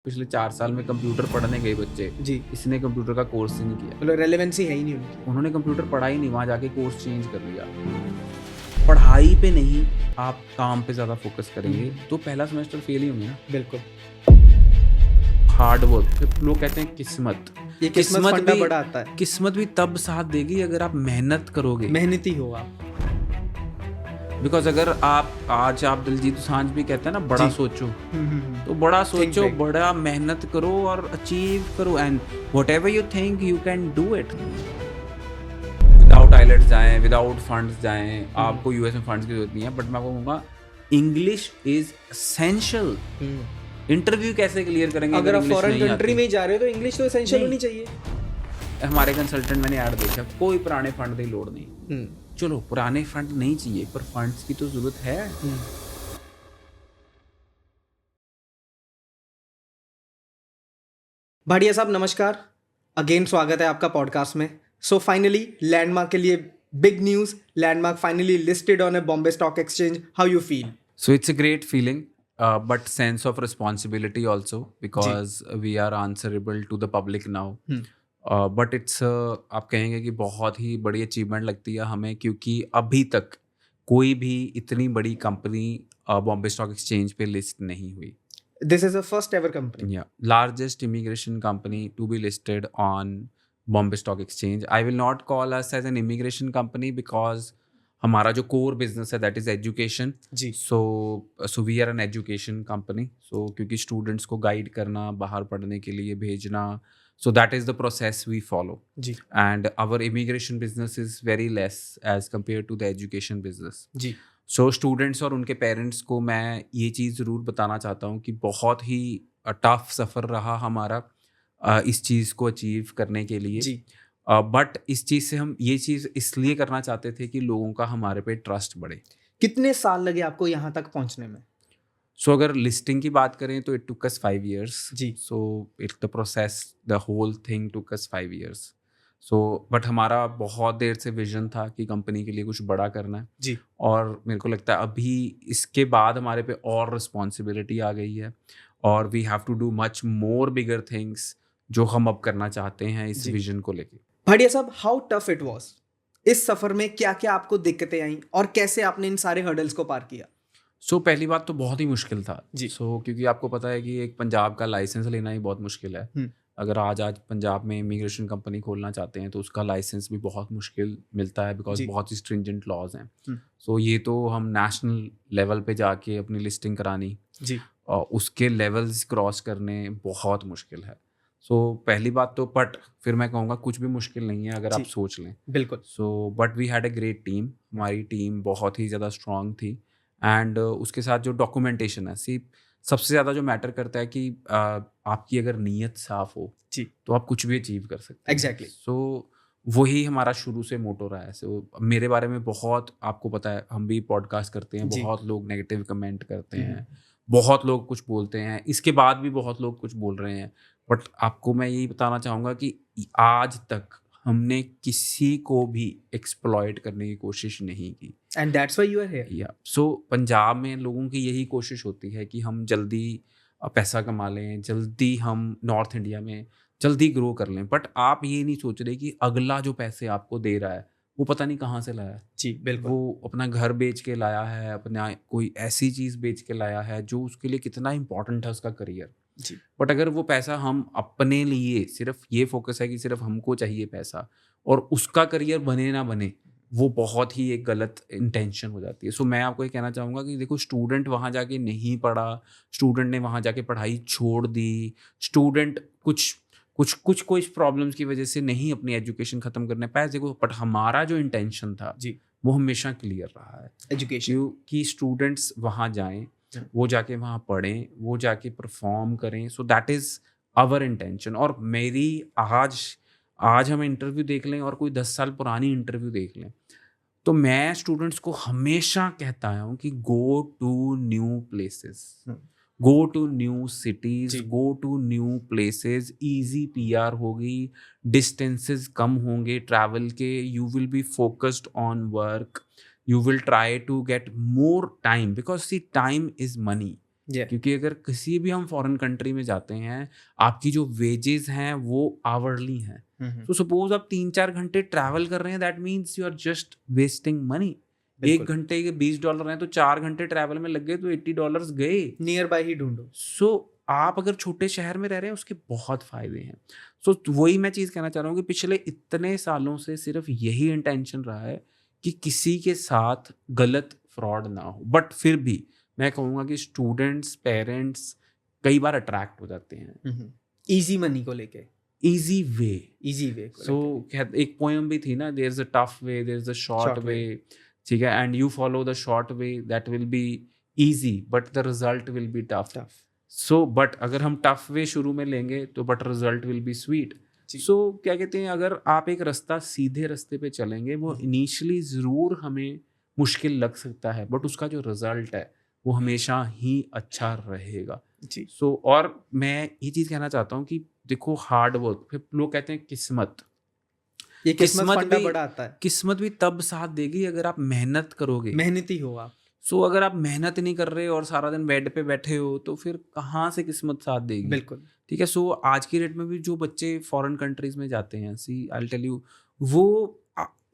पिछले 4 साल में कंप्यूटर पढ़ने गए बच्चे, जी, इसने कंप्यूटर का कोर्स ही नहीं किया। मतलब रेलेवेंसी है ही नहीं उनकी। उन्होंने कंप्यूटर पढ़ा ही नहीं, वहाँ जाके कोर्स चेंज कर लिया। पढ़ाई पे नहीं, आप काम पे ज़्यादा फोकस करेंगे, तो पहला सेमेस्टर फेल ही होंगे ना। बिल्कुल, हार्ड वर्क, फिर लोग कहते हैं किस्मत। ये किस्मत फंडा भी बड़ा आता है। किस्मत भी तब साथ देगी अगर आप मेहनत करोगे। मेहनती हो आप। बिकॉज अगर आप दिलजीत दोसांझ भी कहते हैं ना, बड़ा जी। सोचो, हम्म। तो बड़ा सोचो, big. बड़ा मेहनत करो और अचीव करो, and whatever you think you can do it. Without IELTS जाएं, विदाउट फंड्स जाएं, आपको यूएस में फंड्स की जरूरत नहीं है, बट मैं आपको कहूँगा इंग्लिश इज एसेंशियल। इंटरव्यू कैसे क्लियर करेंगे अगर आप English फॉरेन नहीं कंट्री आती? में जा रहे हो तो इंग्लिश तो एसेंशियल नहीं। होनी चाहिए। हमारे कंसल्टेंट, मैंने ऐड देखा, कोई पुराने फंड की लोड़ नहीं। चलो पुराने फंड नहीं चाहिए, पर फंड्स की तो जरूरत है। भाटिया साहब नमस्कार, अगेन स्वागत है आपका पॉडकास्ट में। सो फाइनली लैंडमार्क के लिए big news, landmark finally listed on A Bombay stock exchange. How you feel? So it's a great feeling, but sense of responsibility also, because we are answerable to the public now. But it's आप कहेंगे कि बहुत ही बड़ी achievement लगती है हमें, क्योंकि अभी तक कोई भी इतनी बड़ी कंपनी बॉम्बे स्टॉक एक्सचेंज पे लिस्ट नहीं हुई। This is a first ever company. Yeah, largest immigration company to be listed on Bombay Stock Exchange. I will not call us as an immigration company because हमारा जो core business है that is education. Ji. So we are an education company. So क्योंकि students को guide करना, बाहर पढ़ने के लिए भेजना, so that is the process we follow. जी। And our immigration business is very less as compared to the education business. जी। सो स्टूडेंट्स और उनके पेरेंट्स को मैं ये चीज़ ज़रूर बताना चाहता हूँ कि बहुत ही टफ सफ़र रहा हमारा इस चीज़ को अचीव करने के लिए। जी। बट इस चीज़ से हम ये चीज़ इसलिए करना चाहते थे कि लोगों का हमारे पे ट्रस्ट बढ़े। कितने साल लगे आपको यहाँ तक पहुँचने में? सो अगर लिस्टिंग की बात करें तो इट टुक अस 5 years. जी। So it the process, the whole thing took us 5 years. So but हमारा बहुत देर से विजन था कि कंपनी के लिए कुछ बड़ा करना है। जी। और मेरे को लगता है अभी इसके बाद हमारे पे और रिस्पॉन्सिबिलिटी आ गई है, और we have to do much more bigger things जो हम अब करना चाहते हैं इस जी। विजन को लेके। भाटिया साहब, हाउ टफ इट वाज? इस सफर में क्या क्या आपको दिक्कतें आई और कैसे आपने इन सारे हर्डल्स को पार किया? सो पहली बात तो बहुत ही मुश्किल था जी। सो क्योंकि आपको पता है कि एक पंजाब का लाइसेंस लेना ही बहुत मुश्किल है। अगर आज पंजाब में इमिग्रेशन कंपनी खोलना चाहते हैं तो उसका लाइसेंस भी बहुत मुश्किल मिलता है, बिकॉज जी। बहुत ही स्ट्रिंजेंट लॉज हैं। सो ये तो हम नेशनल लेवल पे जाके अपनी लिस्टिंग करानी, जी। और उसके लेवल्स क्रॉस करने बहुत मुश्किल है। सो पहली बात तो, बट फिर मैं कहूँगा कुछ भी मुश्किल नहीं है अगर आप जी। सोच लें। बिल्कुल। So but we had a great team, हमारी टीम बहुत ही ज़्यादा स्ट्रॉन्ग थी। एंड उसके साथ जो डॉक्यूमेंटेशन है, सबसे ज़्यादा जो मैटर करता है कि आपकी अगर नीयत साफ़ हो जी। तो आप कुछ भी अचीव कर सकते हैं। Exactly. सो वही हमारा शुरू से मोटो रहा है। सो मेरे बारे में बहुत, आपको पता है हम भी पॉडकास्ट करते हैं, जी। बहुत लोग नेगेटिव कमेंट करते हैं, बहुत लोग कुछ बोलते हैं, इसके बाद भी बहुत लोग कुछ बोल रहे हैं, बट आपको मैं यही बताना चाहूँगा कि आज तक हमने किसी को भी एक्सप्लॉइट करने की कोशिश नहीं की। And that's why you are here. या सो पंजाब में लोगों की यही कोशिश होती है कि हम जल्दी पैसा कमा लें, जल्दी हम नॉर्थ इंडिया में जल्दी ग्रो कर लें, बट आप ये नहीं सोच रहे कि अगला जो पैसे आपको दे रहा है वो पता नहीं कहाँ से लाया है। जी। बिल्कुल। वो अपना घर बेच के लाया है, अपना कोई ऐसी चीज़ बेच के लाया है जो उसके लिए कितना इंपॉर्टेंट है, उसका करियर। जी। बट अगर वो पैसा हम अपने लिए, सिर्फ ये फोकस है कि सिर्फ हमको चाहिए पैसा और उसका करियर बने ना बने, वो बहुत ही एक गलत इंटेंशन हो जाती है। सो मैं आपको ये कहना चाहूँगा कि देखो, स्टूडेंट वहाँ जाके नहीं पढ़ा, स्टूडेंट ने वहाँ जाके पढ़ाई छोड़ दी, स्टूडेंट कुछ प्रॉब्लम्स की वजह से नहीं अपनी एजुकेशन ख़त्म करने पाए। देखो, बट हमारा जो इंटेंशन था जी। वो हमेशा क्लियर रहा है, एजुकेशन कि स्टूडेंट्स वहाँ जाएं, वो जाके वहाँ पढ़ें, वो जाके परफॉर्म करें। So that is our intention. और मेरी आज हम इंटरव्यू देख लें और कोई 10 साल पुरानी इंटरव्यू देख लें, तो मैं स्टूडेंट्स को हमेशा कहता आया हूँ कि go to new places, go to new cities, जी। Go to new places. Easy PR होगी, डिस्टेंसेस कम होंगे ट्रैवल के, you will be focused on work, you will try to get more time, because see, time is money. क्योंकि अगर किसी भी हम फॉरेन कंट्री में जाते हैं, आपकी जो वेजेस हैं वो आवरली हैं। तो सपोज आप 3-4 घंटे ट्रैवल कर रहे हैं, that means you are just wasting money. एक घंटे के $20 हैं तो 4 घंटे ट्रैवल में लग गए तो $80 गए। नियर बाय ही ढूंढो। सो आप अगर छोटे शहर में रह रहे हैं उसके बहुत फायदे हैं। सो वही मैं चीज़ कहना चाह रहा हूँ कि पिछले इतने सालों से सिर्फ यही इंटेंशन रहा है कि किसी के साथ गलत फ्रॉड ना हो। बट फिर भी मैं कहूँगा कि स्टूडेंट्स, पेरेंट्स कई बार अट्रैक्ट हो जाते हैं इजी मनी को लेके, इजी वे। इजी वे को सो एक पोएम भी थी ना, there is a tough way, there is a short Short way, way. ठीक है, and you follow the short way, that will be easy but the result will be tough. Tough. So but अगर हम tough way शुरू में लेंगे तो but result will be sweet. So क्या कहते हैं, अगर आप एक रास्ता सीधे रास्ते पे चलेंगे वो इनिशियली ज़रूर हमें मुश्किल लग सकता है, बट उसका जो रिजल्ट है वो हमेशा ही अच्छा रहेगा जी। सो और मैं ये चीज़ कहना चाहता हूँ कि देखो हार्ड वर्क, फिर लोग कहते हैं किस्मत, ये किस्मत फंडा भी बड़ा आता है। किस्मत भी तब साथ देगी अगर आप मेहनत करोगे, मेहनती हो आप। सो अगर आप मेहनत नहीं कर रहे और सारा दिन बेड पे बैठे हो तो फिर कहाँ से किस्मत साथ देगी। बिल्कुल। ठीक है। सो आज की डेट में भी जो बच्चे फॉरेन कंट्रीज में जाते हैं, सी आई टेल यू, वो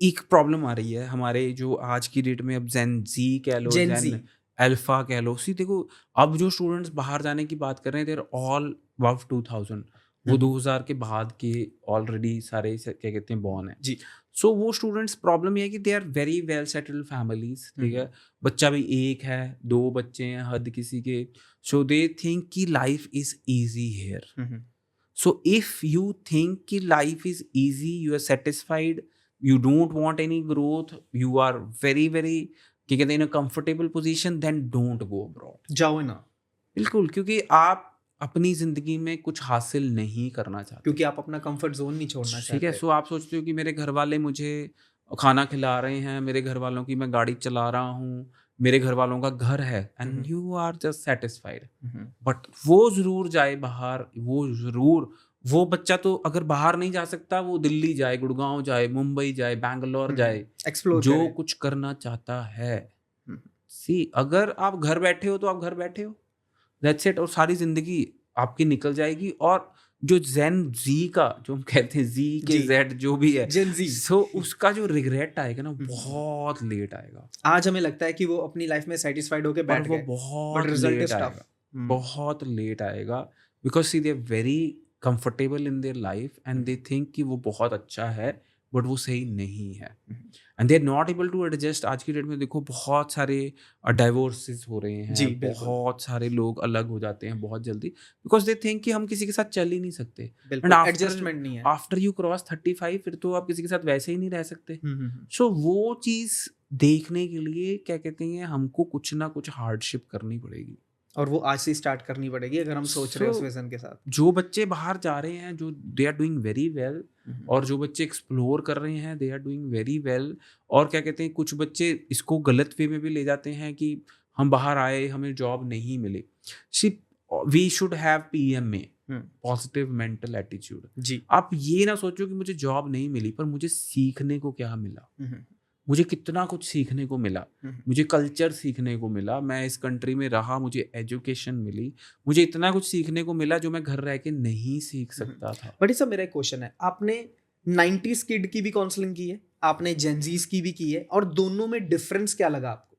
एक प्रॉब्लम आ रही है हमारे जो आज की डेट में, अब जेन जी कह लो, Gen Z। जेन अल्फा कह लो। सी देखो, अब जो स्टूडेंट्स बाहर जाने की बात कर रहे हैं, देर ऑल अबव 2000, वो 2000 के बाद के ऑलरेडी सारे क्या कहते हैं बॉर्न है जी। सो वो स्टूडेंट्स, प्रॉब्लम ये है कि they are very well settled families, ठीक है, बच्चा भी एक है, 2 बच्चे हैं हद किसी के, सो दे थिंक कि life is easy here. So if you think कि life is easy, you are satisfied, you don't want any growth, you are very very क्या कहते हैं in a comfortable position, then don't go abroad. जाओ ना। बिल्कुल, क्योंकि आप अपनी जिंदगी में कुछ हासिल नहीं करना चाहते, क्योंकि आप अपना कंफर्ट जोन नहीं छोड़ना चाहते। ठीक है। सो आप सोचते हो कि मेरे घर वाले मुझे खाना खिला रहे हैं, मेरे घर वालों की मैं गाड़ी चला रहा हूँ, मेरे घर वालों का घर है, and you are just satisfied. But वो जरूर जाए बाहर, वो जरूर, वो बच्चा तो अगर बाहर नहीं जा सकता, वो दिल्ली जाए, गुड़गांव जाए, मुंबई जाए, बैंगलोर जाए, एक्सप्लोर जो करें। कुछ करना चाहता है। सी अगर आप घर बैठे हो तो आप घर बैठे हो, दैट्स इट, और सारी जिंदगी आपकी निकल जाएगी। और जो जेन जी का, जो हम कहते हैं जी के जेड जो भी है, Gen Z। सो उसका जो रिग्रेट आएगा ना, बहुत लेट आएगा। आज हमें लगता है कि वो अपनी लाइफ में सेटिस्फाइड होके बैठ वो गए, बहुत बट रिजल्ट लेट इज आएगा, टफ। बहुत लेट आएगा, because see they are very comfortable in their life and they think कि वो बहुत अच्छा है, बट वो सही नहीं है, and they are not able to adjust. आज की डेट में देखो बहुत सारे डाइवोर्सेस हो रहे हैं, जी, बिल्कुल। बहुत सारे लोग अलग हो जाते हैं बहुत जल्दी, बिकॉज दे थिंक कि हम किसी के साथ चल ही नहीं सकते, बिल्कुल, एडजस्टमेंट नहीं है। आफ्टर यू क्रॉस 35 फिर तो आप किसी के साथ वैसे ही नहीं रह सकते। सो वो चीज़ देखने के लिए क्या कहते हैं, हमको कुछ ना कुछ हार्डशिप करनी पड़ेगी, और वो आज से स्टार्ट करनी पड़ेगी अगर हम सोच रहे हैं उस So, विजन के साथ। जो बच्चे बाहर जा रहे हैं, जो they are doing very well, और जो बच्चे एक्सप्लोर कर रहे हैं, they are doing very well. और क्या कहते हैं, कुछ बच्चे इसको गलत वे में भी ले जाते हैं कि हम बाहर आए, हमें जॉब नहीं मिली। We should have PMA, positive mental attitude. जी। आप ये ना सोचो कि मुझे जॉब नहीं मिली, पर मुझे सीखने को क्या मिला, मुझे कितना कुछ सीखने को मिला, मुझे कल्चर सीखने को मिला, मैं इस कंट्री में रहा, मुझे एजुकेशन मिली, मुझे इतना कुछ सीखने को मिला जो मैं घर रह के नहीं सीख सकता था। बट सब मेरा एक क्वेश्चन है, आपने 90s किड की भी काउंसलिंग की है, आपने जेनजीज की भी की है, और दोनों में डिफरेंस क्या लगा आपको?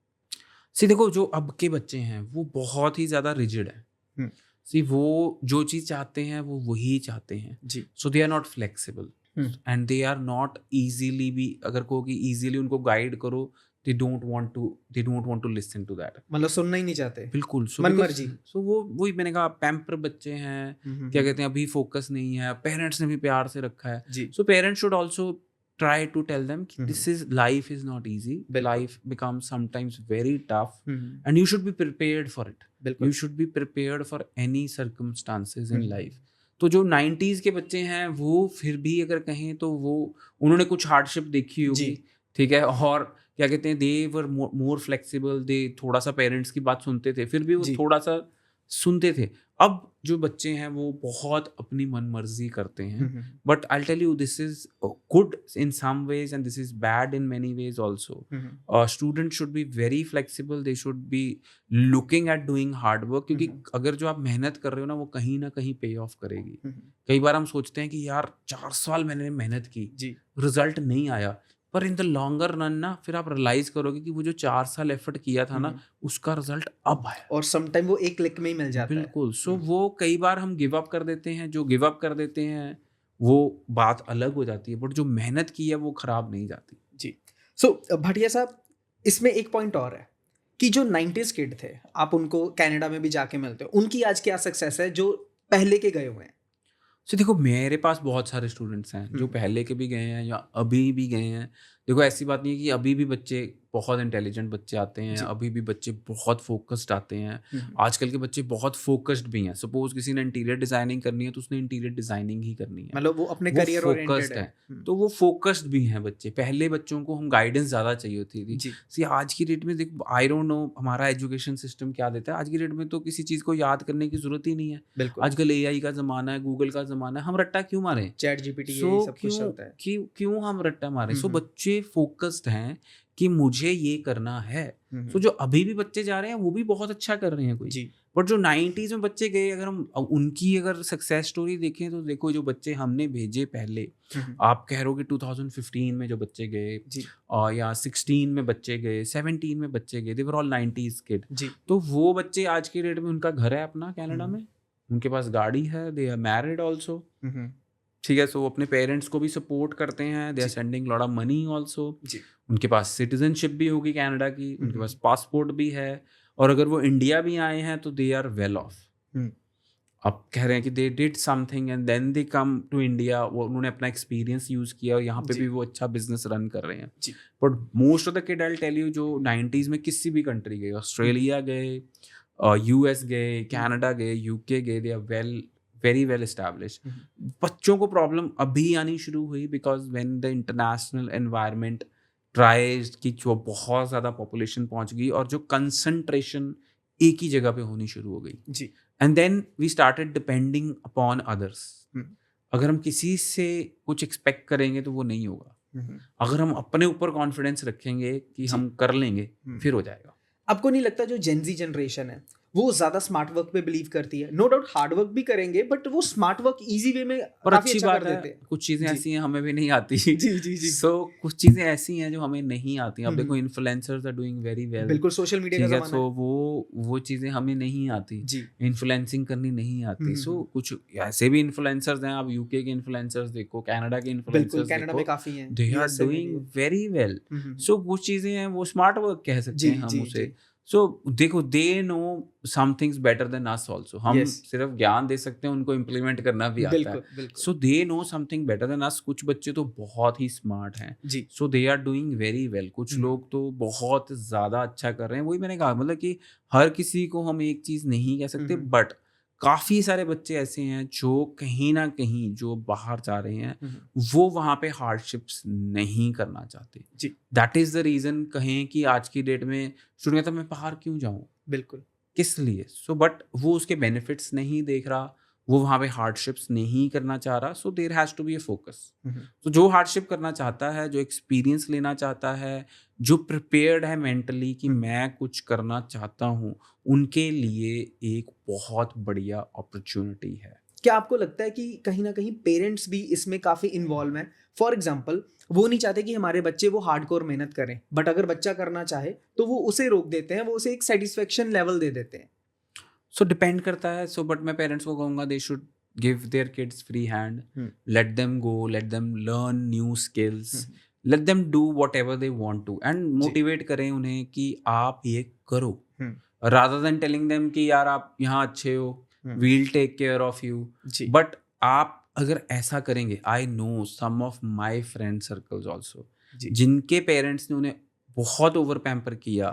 सी देखो, जो अब के बच्चे हैं वो बहुत ही ज़्यादा रिजिड है। सी वो जो चीज़ चाहते हैं वो वही चाहते हैं जी। So they are not flexible and they are not easily भी, अगर कहो कि ईजीली उनको गाइड करो, they don't want to listen to that, मतलब सुनना ही नहीं चाहते, बिल्कुल। मन मर्जी। सो वो वही मैंने कहा, पैम्पर बच्चे हैं, क्या कहते हैं, अभी फोकस नहीं है, पेरेंट्स ने भी प्यार से रखा है। जी। So parents should also try to tell them this is life is not easy, life becomes sometimes very tough, and you should be prepared for it, you should be prepared for any circumstances in life. तो जो 90s के बच्चे हैं वो फिर भी अगर कहें तो वो उन्होंने कुछ हार्डशिप देखी होगी, ठीक है, और क्या कहते हैं, दे वर मोर फ्लेक्सिबल, दे थोड़ा सा पेरेंट्स की बात सुनते थे, फिर भी वो थोड़ा सा सुनते थे। अब जो बच्चे हैं वो बहुत अपनी मनमर्जी करते हैं, but I tell you this is good in some ways and this is bad in many ways also. Student should be very flexible, they should be looking at doing hard work, क्योंकि अगर जो आप मेहनत कर रहे हो ना वो कहीं ना कहीं पे ऑफ करेगी। कई बार हम सोचते हैं कि यार 4 साल मैंने मेहनत की, रिजल्ट नहीं आया, पर इन द लॉन्गर रन ना फिर आप रियलाइज करोगे कि वो जो 4 साल एफर्ट किया था ना उसका रिजल्ट अब आया। और समटाइम वो एक क्लिक में ही मिल जाता है। बिल्कुल। सो वो कई बार हम गिव अप कर देते हैं, जो गिव अप कर देते हैं वो बात अलग हो जाती है, बट जो मेहनत की है वो खराब नहीं जाती। जी। सो भाटिया साहब, इसमें एक पॉइंट और है कि जो 90s किड थे, आप उनको कनाडा में भी जाके मिलते हो, उनकी आज क्या सक्सेस है जो पहले के गए हुए हैं? सो देखो मेरे पास बहुत सारे स्टूडेंट्स हैं जो पहले के भी गए हैं या अभी भी गए हैं। देखो ऐसी बात नहीं है कि अभी भी बच्चे बहुत इंटेलिजेंट बच्चे आते हैं, अभी भी बच्चे बहुत फोकस्ड आते हैं। आजकल के बच्चे बहुत फोकस्ड भी हैं। सपोज किसी ने इंटीरियर डिजाइनिंग करनी है तो उसने इंटीरियर डिजाइनिंग ही करनी है, मतलब वो अपने वो करियर फोकस्ड ओरिएंटेड है। तो वो फोकस्ड भी हैं बच्चे। पहले बच्चों को हम गाइडेंस ज़्यादा चाहिए होती थी। जी। सी आज की डेट में देखो आई डोंट नो हमारा एजुकेशन सिस्टम क्या देता है। आज की डेट में तो किसी चीज़ को याद करने की जरूरत ही नहीं है। बिल्कुल। आजकल AI का ज़माना है, गूगल का ज़माना है, हम रट्टा क्यों मारें? चैट जीपीटी सो ये सब कुछ क्यों चलता है। क्यों हम रट्टा मारें? सो बच्चे फोकस्ड हैं कि मुझे ये करना है। सो जो अभी भी बच्चे जा रहे हैं वो भी बहुत अच्छा कर रहे हैं कोई। जी। बट जो 90s में बच्चे गए, अगर हम उनकी अगर सक्सेस स्टोरी देखें तो देखो जो बच्चे हमने भेजे पहले, आप कह रहे हो कि 2015 में जो बच्चे गए या 16 में बच्चे गए, 17 में बच्चे गए, दे वर ऑल 90s किड। तो वो बच्चे आज की डेट में उनका घर है अपना कनाडा में, उनके पास गाड़ी है, दे आर मैरिड ऑल्सो, ठीक है। सो वो अपने पेरेंट्स को भी सपोर्ट करते हैं, they are sending lot of money also. उनके पास सिटीजनशिप भी होगी कनाडा की, उनके पास पासपोर्ट भी है, और अगर वो इंडिया भी आए हैं तो दे आर वेल ऑफ। अब कह रहे हैं कि they did something and then they come to India, वो उन्होंने अपना एक्सपीरियंस यूज़ किया और यहाँ पे भी वो अच्छा बिजनेस रन कर रहे हैं। But most of the kid I tell you जो 90s में किसी भी कंट्री गए, ऑस्ट्रेलिया गए, US गए, कनाडा गए, UK गए, they are very well established. बच्चों को प्रॉब्लम अभी आनी शुरू हुई because when the international environment tries की जो बहुत ज़्यादा पॉपुलेशन पहुंच गई और जो कंसंट्रेशन एक ही जगह पे होनी शुरू हो गई जी। And then we started depending upon others. अगर हम किसी से कुछ एक्सपेक्ट करेंगे तो वो नहीं होगा। अगर हम अपने ऊपर कॉन्फिडेंस रखेंगे कि हम कर लेंगे फिर हो जाएगा। आपको नहीं लगता जो जेनजी जनरेशन है वो ज्यादा स्मार्ट वर्क पे बिलीव करती है? नो डाउट हार्ड वर्क भी करेंगे बट वो स्मार्ट वर्क इजी वे में पर काफी अच्छी अच्छा बात कर है, देते हैं। कुछ चीज़ें ऐसी हैं हमें भी नहीं आती। जी। सो कुछ चीज़ें ऐसी हैं जो हमें नहीं आती। अब देखो influencers are doing very well, बिल्कुल सोशल मीडिया का ठीक है। जमाना सो वो चीज़ें हमें नहीं आती, इन्फ्लुएंसिंग करनी नहीं आती। सो कुछ ऐसे भी इन्फ्लुएंसर्स हैं, आप UK के इन्फ्लुएंसर्स देखो, कनाडा के इन्फ्लुएंसर्स कनाडा में काफी हैं, they are doing very well. So वो चीज़ें हैं, वो स्मार्ट वर्क कह सकते हैं हम उसे। सो देखो they know some things better than us also. हम सिर्फ ज्ञान दे सकते हैं, उनको इम्प्लीमेंट करना भी आता है। So they know something better than us. कुछ बच्चे तो बहुत ही स्मार्ट हैं, so they are doing very well. कुछ लोग तो बहुत ज़्यादा अच्छा कर रहे हैं। वही मैंने कहा, मतलब कि हर किसी को हम एक चीज़ नहीं कह सकते, बट काफ़ी सारे बच्चे ऐसे हैं जो कहीं ना कहीं जो बाहर जा रहे हैं वो वहाँ पे हार्डशिप्स नहीं करना चाहते। दैट इज़ द रीज़न कहें कि आज की डेट में स्टूडेंट कहता मैं बाहर क्यों जाऊँ, बिल्कुल किस लिए। सो बट वो उसके बेनिफिट्स नहीं देख रहा, वो वहाँ पे हार्डशिप्स नहीं करना चाह रहा। So there has to be a focus. तो जो हार्डशिप करना चाहता है, जो एक्सपीरियंस लेना चाहता है, जो प्रिपेयर्ड है मेंटली कि मैं कुछ करना चाहता हूँ, उनके लिए एक बहुत बढ़िया अपॉर्चुनिटी है। क्या आपको लगता है कि कहीं ना कहीं पेरेंट्स भी इसमें काफ़ी इन्वॉल्व हैं? फॉर एग्जाम्पल वो नहीं चाहते कि हमारे बच्चे वो हार्डकोर मेहनत करें, बट अगर बच्चा करना चाहे तो वो उसे रोक देते हैं, वो उसे एक सेटिस्फेक्शन लेवल दे देते हैं। सो डिपेंड करता है। सो बट मैं पेरेंट्स को कहूँगा they should give their kids free hand, let them go, let them learn new skills, let them do whatever they want to, and motivate करें उन्हें कि आप ये करो, रादर देन टेलिंग देम कि यार आप यहाँ अच्छे हो, we'll take care of you. But आप अगर ऐसा करेंगे, I know some of my friend circles also जिनके पेरेंट्स ने उन्हें बहुत ओवर पैम्पर किया,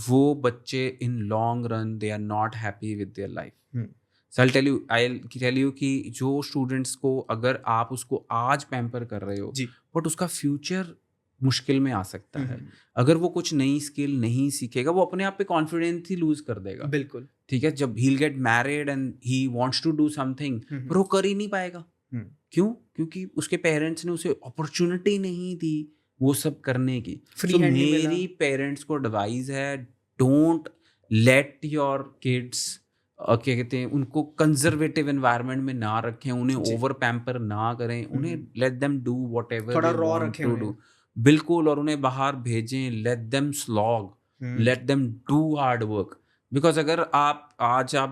वो बच्चे in long run they are not happy with their life. So I tell you कि जो स्टूडेंट्स को अगर आप उसको आज पैम्पर कर रहे हो बट उसका फ्यूचर मुश्किल में आ सकता है। अगर वो कुछ नई स्किल नहीं सीखेगा, वो अपने आप पे कॉन्फिडेंस ही लूज कर देगा। बिल्कुल। ठीक है, जब he'll get married and he wants to do something, पर वो कर ही नहीं पाएगा। क्यों? क्योंकि उसके पेरेंट्स ने उसे अपॉर्चुनिटी नहीं दी वो सब करने की। फ्री So, हैंड नहीं मिला। मेरी पेरेंट्स को एडवाइस है, डोंट लेट योर किड्स क्या कहते हैं, उनको कंजर्वेटिव एनवायरनमेंट में ना रखें, उन्हें जी। ओवर पैम्पर ना करें, उन्हें लेट देम डू व्हाटएवर थोड़ा दे रॉ वांट रखें टू उन्हें। डू। बिल्कुल, और उन्हें बाहर भेजें, let them slog, late them do hard work. Because अगर आप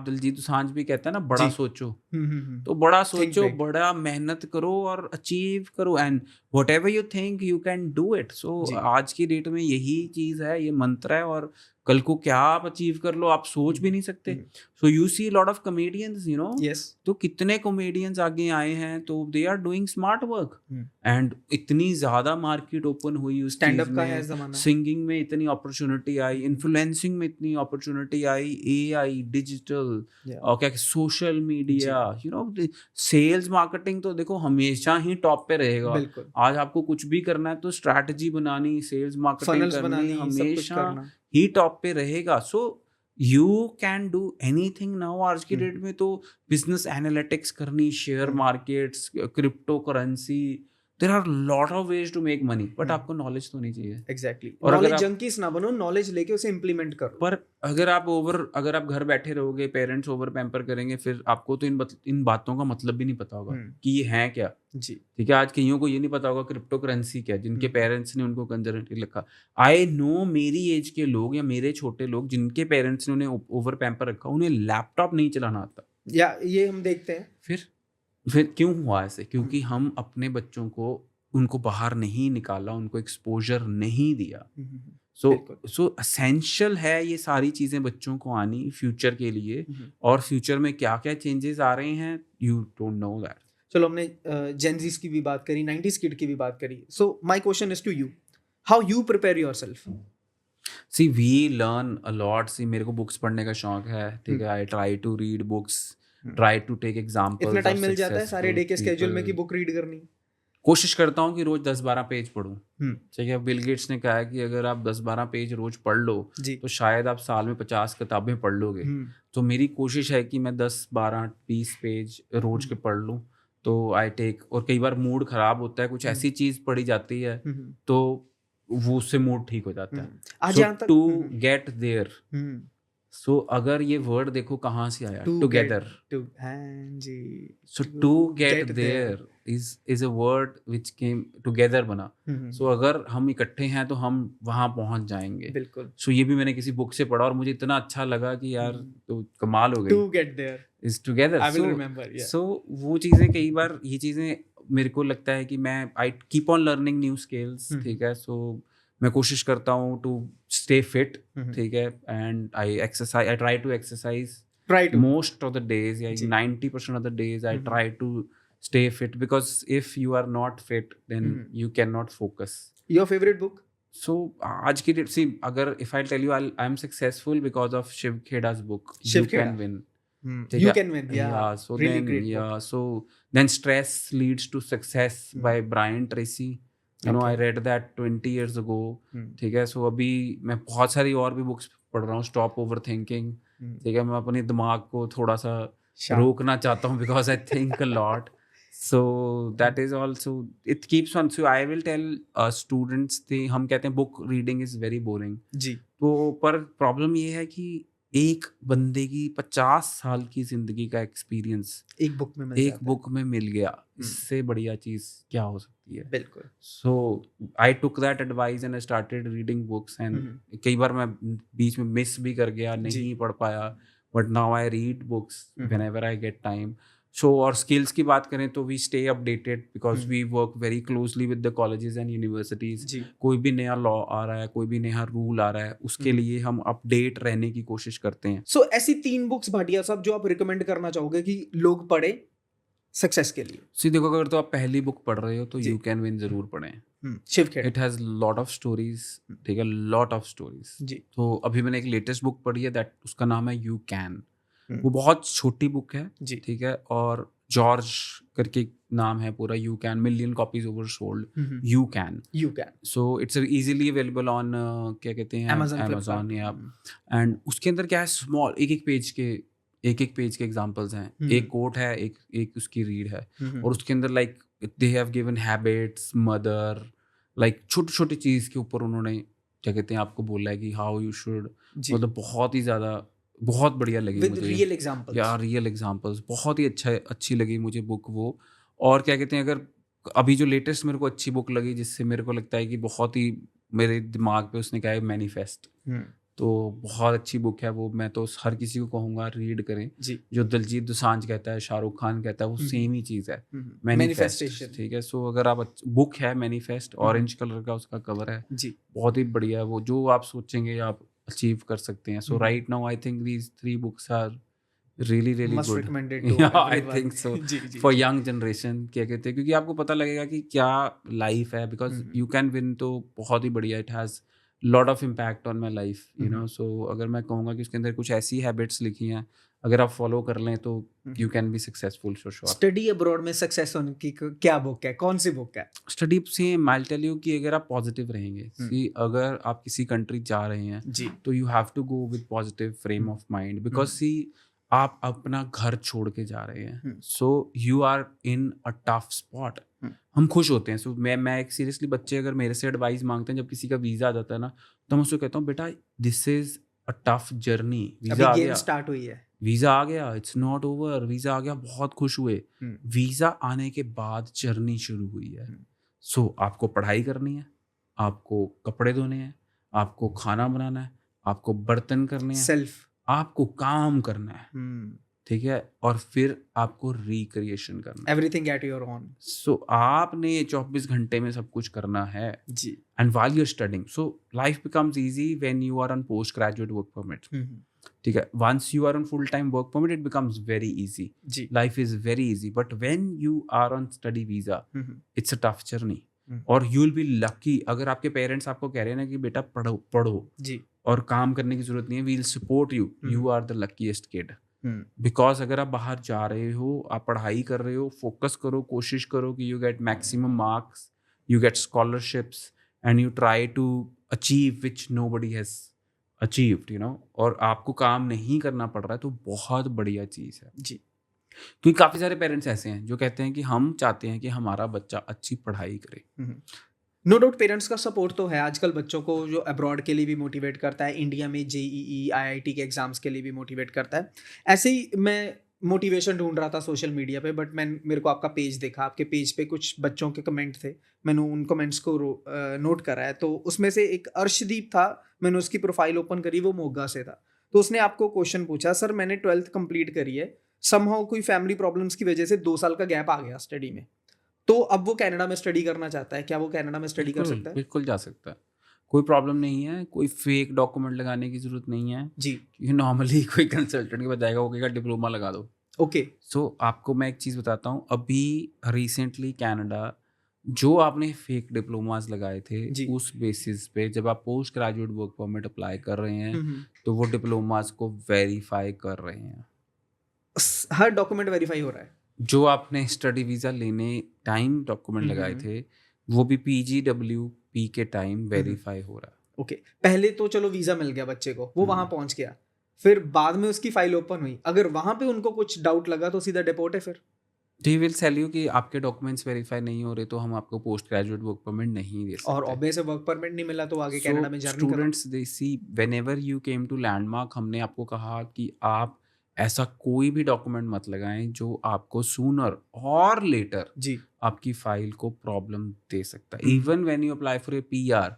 दिलजीत दोसांझ भी कहता है ना, बड़ा जी। सोचो, हम्म। तो बड़ा Think सोचो, big. बड़ा मेहनत करो और अचीव करो, and whatever you think you can do it. So जी। आज की डेट में यही चीज है, ये मंत्र है, और कल को क्या आप अचीव कर लो आप सोच भी नहीं सकते। So you see lot of comedians, you know, yes. तो कितने कॉमेडियंस आगे आए हैं, तो they are doing smart work, hmm. And इतनी ज्यादा मार्केट ओपन हुई उस स्टैंड चीज अप का है में, जमाना। सिंगिंग में इतनी अपॉर्चुनिटी आई, इन्फ्लुएंसिंग में इतनी अपॉर्चुनिटी आई, एआई, डिजिटल, और क्या social media, you know, sales marketing तो देखो हमेशा ही टॉप पे रहेगा। बिल्कुल। आज आपको कुछ भी करना है तो स्ट्रैटेजी बनानी, सेल्स मार्केटिंग फनल्स करनी, बनानी, सब कुछ हमेशा करना। ही टॉप पे रहेगा। So you can do anything now. आज की डेट में तो बिजनेस एनालिटिक्स करनी, share markets, crypto currency, there are lot of ways to make money, but आपको नॉलेज तो नहीं चाहिए। एग्जैक्टली। और अगर नॉलेज आप जंकीस ना बनो, नॉलेज लेके उसे इम्प्लीमेंट करो। पर अगर आप घर बैठे रहोगे, पेरेंट्स ओवर पैम्पर करेंगे, फिर आपको तो इन बातों का मतलब भी नहीं पता होगा कि ये है क्या। जी। ठीक है, आज कईयों को ये नहीं पता होगा क्रिप्टो करेंसी क्या, जिनके पेरेंट्स ने उनको कंजर्वेटिव लिखा। आई नो मेरी एज के लोग या मेरे छोटे लोग जिनके पेरेंट्स ने उन्हें ओवर पैम्पर रखा, उन्हें लैपटॉप नहीं चलाना आता। या ये हम देखते हैं। फिर क्यों हुआ ऐसे? क्योंकि हम अपने बच्चों को उनको बाहर नहीं निकाला, उनको एक्सपोजर नहीं दिया। सो असेंशियल है ये सारी चीज़ें बच्चों को आनी फ्यूचर के लिए, और फ्यूचर में क्या क्या चेंजेस आ रहे हैं, यू डोंट नो दैट। चलो, हमने जेनजीस की भी बात करी, 90s किड की भी बात करी। So my question is to you, how you prepare yourself? See we learn a lot. See मेरे को बुक्स पढ़ने का शौक है, ठीक है, I try to read books, try to take examples. इतना टाइम मिल जाता है सारे डे के स्केड्यूल में कि बुक रीड करनी? कोशिश करता हूँ कि रोज 10-12 पेज पढूं। ठीक है, बिल गेट्स ने कहा है कि अगर आप 10-12 पेज रोज पढ़ लो तो शायद आप साल में 50 किताबें पढ़ लोगे। तो मेरी कोशिश है कि मैं 10-12-20 पेज रोज के पढ़ लूँ। तो आई टेक, और कई बार मूड खराब होता है, कुछ ऐसी चीज पढ़ी जाती है तो वो उससे मूड ठीक हो जाता है। So to get there, so अगर ये वर्ड देखो कहाँ से आया, together. So to get there is a word which came together बना। सो अगर हम इकट्ठे हैं तो हम वहां पहुंच जाएंगे। बिल्कुल। सो ये भी मैंने किसी बुक से पढ़ा और मुझे इतना अच्छा लगा कि यार तो कमाल हो गई। To get there is together. I will remember. So वो चीजें, कई बार ये चीजें मेरे को लगता है कि मैं I keep on learning new skills. ठीक है, सो मैं कोशिश करता हूँ टू स्टे फिट। ठीक है, and I try to exercise most of the days, या 90% of the days I try to stay fit, because if you are not fit then you cannot focus. Your favorite book? So आज की see, अगर if I tell you I'm successful because of Shiv Kheda's book, You Can Win. You Can Win, yeah. So really then great yeah book. so then Stress Leads to Success by Brian Tracy. You know, I read that 20 years ago. ठीक है, so अभी मैं बहुत सारी और भी books पढ़ रहा हूँ। Stop Overthinking. ठीक है, मैं अपने दिमाग को थोड़ा सा रोकना चाहता हूँ because I think a lot. So that is also, it keeps on. So I will tell students, हम कहते हैं book reading is very boring जी। तो पर प्रॉब्लम ये है कि एक बंदे की 50 साल की जिंदगी का एक्सपीरियंस एक बुक में मिल गया। इससे बढ़िया चीज क्या हो सकती है? बिल्कुल। So I took that advice and I started reading books, एंड कई बार मैं बीच में मिस भी कर गया, नहीं पढ़ पाया, but now I read books whenever I get time. So और स्किल्स की बात करें तो we stay updated because we work very closely with the colleges and universities. कोई भी नया लॉ आ रहा है, कोई भी नया रूल आ रहा है, उसके लिए हम अपडेट रहने की कोशिश करते हैं। सो ऐसी 3 बुक्स भाटिया साहब जो आप रिकमेंड करना चाहोगे कि लोग पढ़े सक्सेस के लिए? देखो, अगर तो आप पहली बुक पढ़ रहे हो तो यू कैन विन जरूर पढ़ें। Shiv Khera. It has lot of stories. ठीक है, लॉट ऑफ स्टोरीज जी। तो अभी मैंने एक लेटेस्ट बुक पढ़ी है, दैट उसका नाम है यू कैन। वो बहुत छोटी बुक है जी। ठीक है, और जॉर्ज करके नाम है पूरा, you can, million copies over sold, you can. So it's easily available on क्या कहते हैं, Amazon या, एंड उसके अंदर क्या है, स्मॉल एक एक पेज के एग्जांपल्स हैं, एक कोट है, एक उसकी रीड है, और उसके अंदर like they have given habits, mother, like छोटी छोटी चीज़ के ऊपर उन्होंने क्या कहते हैं आपको बोला है कि हाउ यू शुड, मतलब बहुत ही ज़्यादा, बहुत बढ़िया लगी मुझे, रियल एग्जांपल्स, या रियल एग्जांपल्स, बहुत ही अच्छी लगी मुझे बुक वो। और क्या कहते हैं, अगर अभी जो लेटेस्ट मेरे को अच्छी बुक लगी जिससे मेरे को लगता है कि बहुत ही मेरे दिमाग पे उसने क्या है, मैनिफेस्ट, तो बहुत अच्छी बुक है वो, मैं तो हर किसी को कहूँगा रीड करें जी। जो दिलजीत दोसांझ कहता है, शाहरुख खान कहता है, वो सेम ही चीज़ है, मैनिफेस्टेशन, ठीक है। सो अगर आप, बुक है मैनिफेस्ट, ऑरेंज कलर का उसका कवर है जी, बहुत ही बढ़िया, वो जो आप सोचेंगे आप अचीव कर सकते हैं। So right now I think these 3 books are really good. Recommended to yeah, I everyone. think so. जी, For young generation, क्या कहते हैं, क्योंकि आपको पता लगेगा कि क्या लाइफ है, बिकॉज यू कैन विन तो बहुत ही बढ़िया, it has lot of impact on my life, you know. So अगर मैं कहूँगा कि उसके अंदर कुछ ऐसी हैबिट्स लिखी हैं, अगर आप फॉलो कर लें तो you can be successful for sure. Study abroad में सक्सेस होने की क्या बुक है, कौन सी बुक है? स्टडी से आई टेल यू कि अगर आप पॉजिटिव रहेंगे, सी अगर आप किसी कंट्री जा रहे हैं जी, तो you have to go with positive frame of mind, because see आप अपना घर छोड़ के जा रहे हैं, so you are in a tough spot. हम खुश होते हैं, सो मैं एक सीरियसली, बच्चे अगर मेरे से एडवाइस मांगते हैं जब किसी का वीज़ा आ जाता है ना, तो मैं उसको कहता हूँ बेटा this is a tough journey, visa आ गया, स्टार्ट हुई है, वीज़ा आ गया, इट्स नॉट ओवर, वीज़ा आ गया, बहुत खुश हुए, वीज़ा आने के बाद जर्नी शुरू हुई है। सो आपको पढ़ाई करनी है, आपको कपड़े धोने हैं, आपको खाना बनाना है, आपको बर्तन करने हैं, सेल्फ, आपको काम करना है, ठीक है, और फिर आपको रिक्रिएशन करना है, everything at your own. So आपने 24 घंटे में सब कुछ करना है जी, and while you are studying, so life becomes easy when you are on post graduate work permit, ठीक है। Once you are on full time work permit it becomes very easy जी, life is very easy, but when you are on study visa it's a tough journey, और you will be lucky अगर आपके parents आपको कह रहे हैं ना कि बेटा पढ़ो जी, और काम करने की जरूरत नहीं है, we will support you, you are the luckiest kid, because अगर आप बाहर जा रहे हो, आप पढ़ाई कर रहे हो, फोकस करो, कोशिश करो कि you get maximum marks, you get scholarships, and you try to achieve which nobody has achieved, you know, और आपको काम नहीं करना पड़ रहा है, तो बहुत बढ़िया चीज़ है जी। क्योंकि काफ़ी सारे पेरेंट्स ऐसे हैं जो कहते हैं कि हम चाहते हैं कि हमारा बच्चा अच्छी पढ़ाई करे। नो डाउट पेरेंट्स का सपोर्ट तो है, आजकल बच्चों को जो अब्रॉड के लिए भी मोटिवेट करता है, इंडिया में JEE IIT के एग्जाम्स के लिए भी मोटिवेट करता है। ऐसे ही मैं मोटिवेशन ढूंढ रहा था सोशल मीडिया पे, बट मेरे को आपका पेज देखा, आपके पेज पे कुछ बच्चों के कमेंट थे, मैंने उन कमेंट्स को नोट करा है। तो उसमें से एक अर्शदीप था, मैंने उसकी प्रोफाइल ओपन करी, वो मोगा से था। तो उसने आपको क्वेश्चन पूछा, सर मैंने 12th कंप्लीट करी है, समहाउ कोई फैमिली प्रॉब्लम्स की वजह से 2 साल का गैप आ गया स्टडी में, तो अब वो कनाडा में स्टडी करना चाहता है, क्या वो कनाडा में स्टडी कर सकता है? बिल्कुल जा सकता है, कोई प्रॉब्लम नहीं है, कोई फेक डॉक्यूमेंट लगाने की जरूरत नहीं है जी, क्योंकि नॉर्मली कोई कंसल्टेंट के बताएगा वो कहेगा डिप्लोमा लगा दो। ओके, सो आपको मैं एक चीज़ बताता हूँ, अभी रिसेंटली कनाडा जो आपने फेक डिप्लोमास लगाए थे उस बेसिस पे जब आप post graduate work permit apply कर रहे हैं तो वो डिप्लोमास को वेरीफाई कर रहे हैं, हर डॉक्यूमेंट वेरीफाई हो रहा है। जो आपने स्टडी वीज़ा लेने टाइम डॉक्यूमेंट लगाए थे वो भी PGWP के टाइम वेरीफाई हो रहा है। ओके, पहले तो चलो वीज़ा मिल गया बच्चे को, वो वहाँ पहुँच गया, फिर बाद में उसकी फाइल ओपन हुई, अगर वहाँ पे उनको कुछ डाउट लगा तो सीधा डिपोर्ट है फिर? They will tell you कि आपके डॉक्यूमेंट्स वेरीफाई नहीं हो रहे तो हम आपको पोस्ट ग्रेजुएट वर्क परमिट नहीं दे सकते। और ऑब्वियस वर्क परमिट नहीं मिला तो आगे कनाडा में जर्नी करो। Students they see whenever you came to landmark, हमने आपको कहा कि आप ऐसा कोई भी डॉक्यूमेंट मत लगाएं जो आपको सूनर और लेटर जी आपकी फाइल को प्रॉब्लम दे सकता है। Even when you apply for a PR,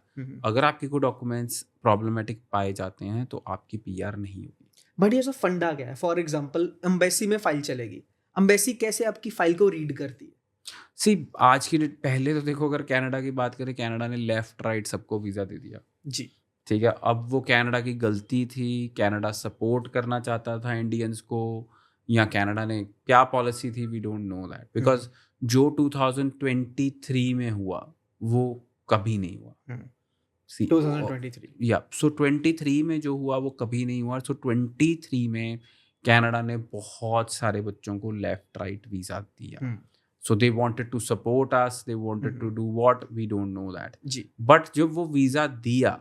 अगर आपके कोई डॉक्यूमेंट्स प्रॉब्लमेटिक पाए जाते हैं तो आपकी PR नहीं होगी। बट ये सब फंडा क्या है? फॉर एग्जांपल एम्बेसी में फाइल चलेगी, एम्बेसी कैसे आपकी फाइल को रीड करती है? सी आज की डेट, पहले तो देखो अगर कनाडा की बात करें, कनाडा ने लेफ्ट राइट सबको वीज़ा दे दिया जी, ठीक है। अब वो कनाडा की गलती थी, कनाडा सपोर्ट करना चाहता था इंडियंस को, या कनाडा ने क्या पॉलिसी थी, we don't know that, because जो 2023 में हुआ वो कभी नहीं हुआ। 2023 या सो 23 में जो हुआ वो कभी नहीं हुआ। सो 23 में कनाडा ने बहुत सारे बच्चों को लेफ्ट राइट वीज़ा दिया So they wanted to support us, they wanted to do what, we don't know that. जी But जब वो वीज़ा दिया,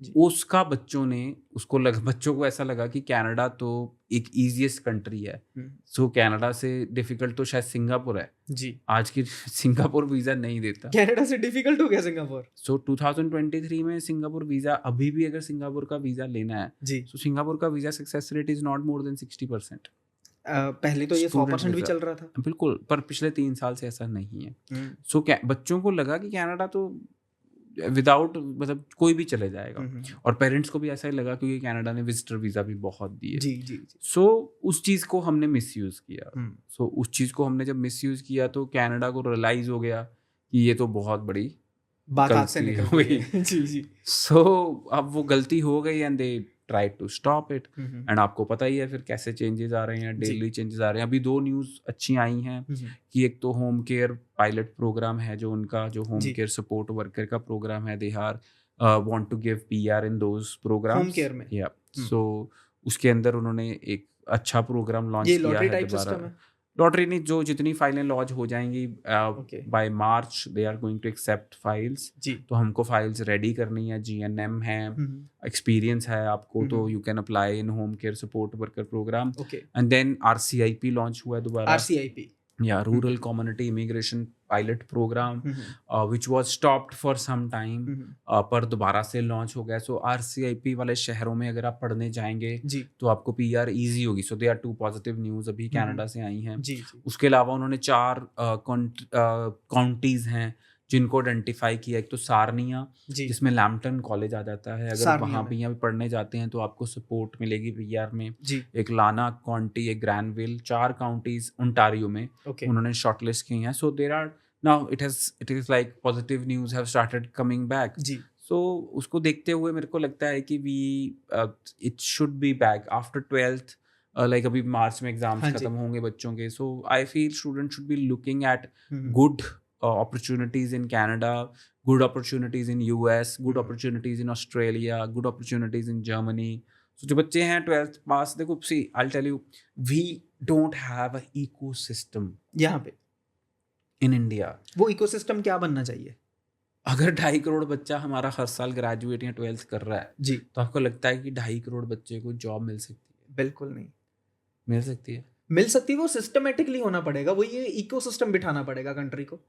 जी। उसका बच्चों को ऐसा लगा कि कनाडा तो एक ईजीएस्ट कंट्री है। सो कनाडा से डिफिकल्ट तो शायद सिंगापुर है। जी आज की सिंगापुर वीज़ा नहीं देता। कनाडा से डिफिकल्ट हो गया सिंगापुर। सो 2023 में सिंगापुर वीज़ा, अभी भी अगर सिंगापुर का वीज़ा लेना है, जी सो सिंगापुर का visa success rate is not more than 60%। पहले तो ये Student 100% भी visa। चल रहा था। बिल्कुल, पर पिछले 3 साल से ऐसा नहीं है। सो क्या बच्चों को लगा कि कनाडा तो विदाउट मतलब कोई भी चले जाएगा, और पेरेंट्स को भी ऐसा ही लगा क्योंकि कनाडा ने विजिटर वीज़ा भी बहुत दिए। जी जी जी। सो उस चीज़ को हमने मिसयूज़ किया। सो उस चीज़ को हमने जब मिसयूज़ किया तो कनाडा को रियलाइज़ हो गया कि ये तो बहुत बड़ी बात हाथ से गलती निकल हो गई गई। है। जी जी। सो अब वो गलती हो गई and they try to stop it. And आपको पता ही है फिर कैसे चेंजेस आ रहे हैं, जी। डेली चेंजेस आ रहे हैं। अभी 2 न्यूज़ अच्छी आई हैं कि एक तो होम केयर पायलट प्रोग्राम है, जो उनका जो होम जी। केयर सपोर्ट वर्कर का प्रोग्राम है, they are want to give PR in those programs. Home care में। या सो उसके अंदर उन्होंने एक अच्छा प्रोग्राम लॉन्च ये किया लॉटरी है टाइप दोबारा। सिस्टम है। लॉटरी नहीं, जो जितनी फाइलें लॉन्च हो जाएंगी okay. By March they are going to accept files. जी। तो हमको फाइल्स रेडी करनी है, जीएनएम है, एक्सपीरियंस है आपको, तो you can apply in home care support worker program. Okay. And then RCIP launch हुआ है दोबारा, आरसीआईपी। या rural community immigration pilot program, which was stopped for some time, पर दोबारा से लॉन्च हो गया। सो आरसीआईपी वाले शहरों में अगर आप पढ़ने जाएंगे जी तो आपको पीआर इजी होगी। सो दे आर 2 पॉजिटिव न्यूज़ अभी कनाडा से आई हैं। जी जी। उसके अलावा उन्होंने 4 काउंटीज हैं जिनको आइडेंटिफाई किया। एक तो सारनिया, जी जिसमें लैम्पटन कॉलेज आ जाता है, अगर सारनिया वहाँ में। भी यहाँ पढ़ने जाते हैं तो आपको सपोर्ट मिलेगी पीआर में। जी। एक लाना काउंटी, एक ग्रैनविल, 4 काउंटीज ओंटारियो में ओके। उन्होंने शॉर्टलिस्ट की हैं। So there are now it is like positive news have started coming back. जी सो उसको देखते हुए मेरे को लगता है कि we it should be back after 12th। Like अभी मार्च में एग्जाम्स हाँ जी। खत्म होंगे बच्चों के। So I feel student should be looking at hmm. good opportunities in Canada, good opportunities in US, good opportunities in Australia, good opportunities in Germany. So जो बच्चे हैं 12th पास, देखो see I'll tell you, we don't have a ecosystem यहाँ पे in India. वो ecosystem क्या बनना चाहिए? अगर 2.5 करोड़ बच्चा हमारा हर साल ग्रेजुएट या 12th कर रहा है, जी तो आपको लगता है कि 2.5 करोड़ बच्चे को जॉब मिल सकती है? बिल्कुल नहीं मिल सकती है? मिल सकती है। वो सिस्टमेटिकली होना पड़ेगा, वो ये इकोसिस्टम बिठाना पड़ेगा कंट्री को।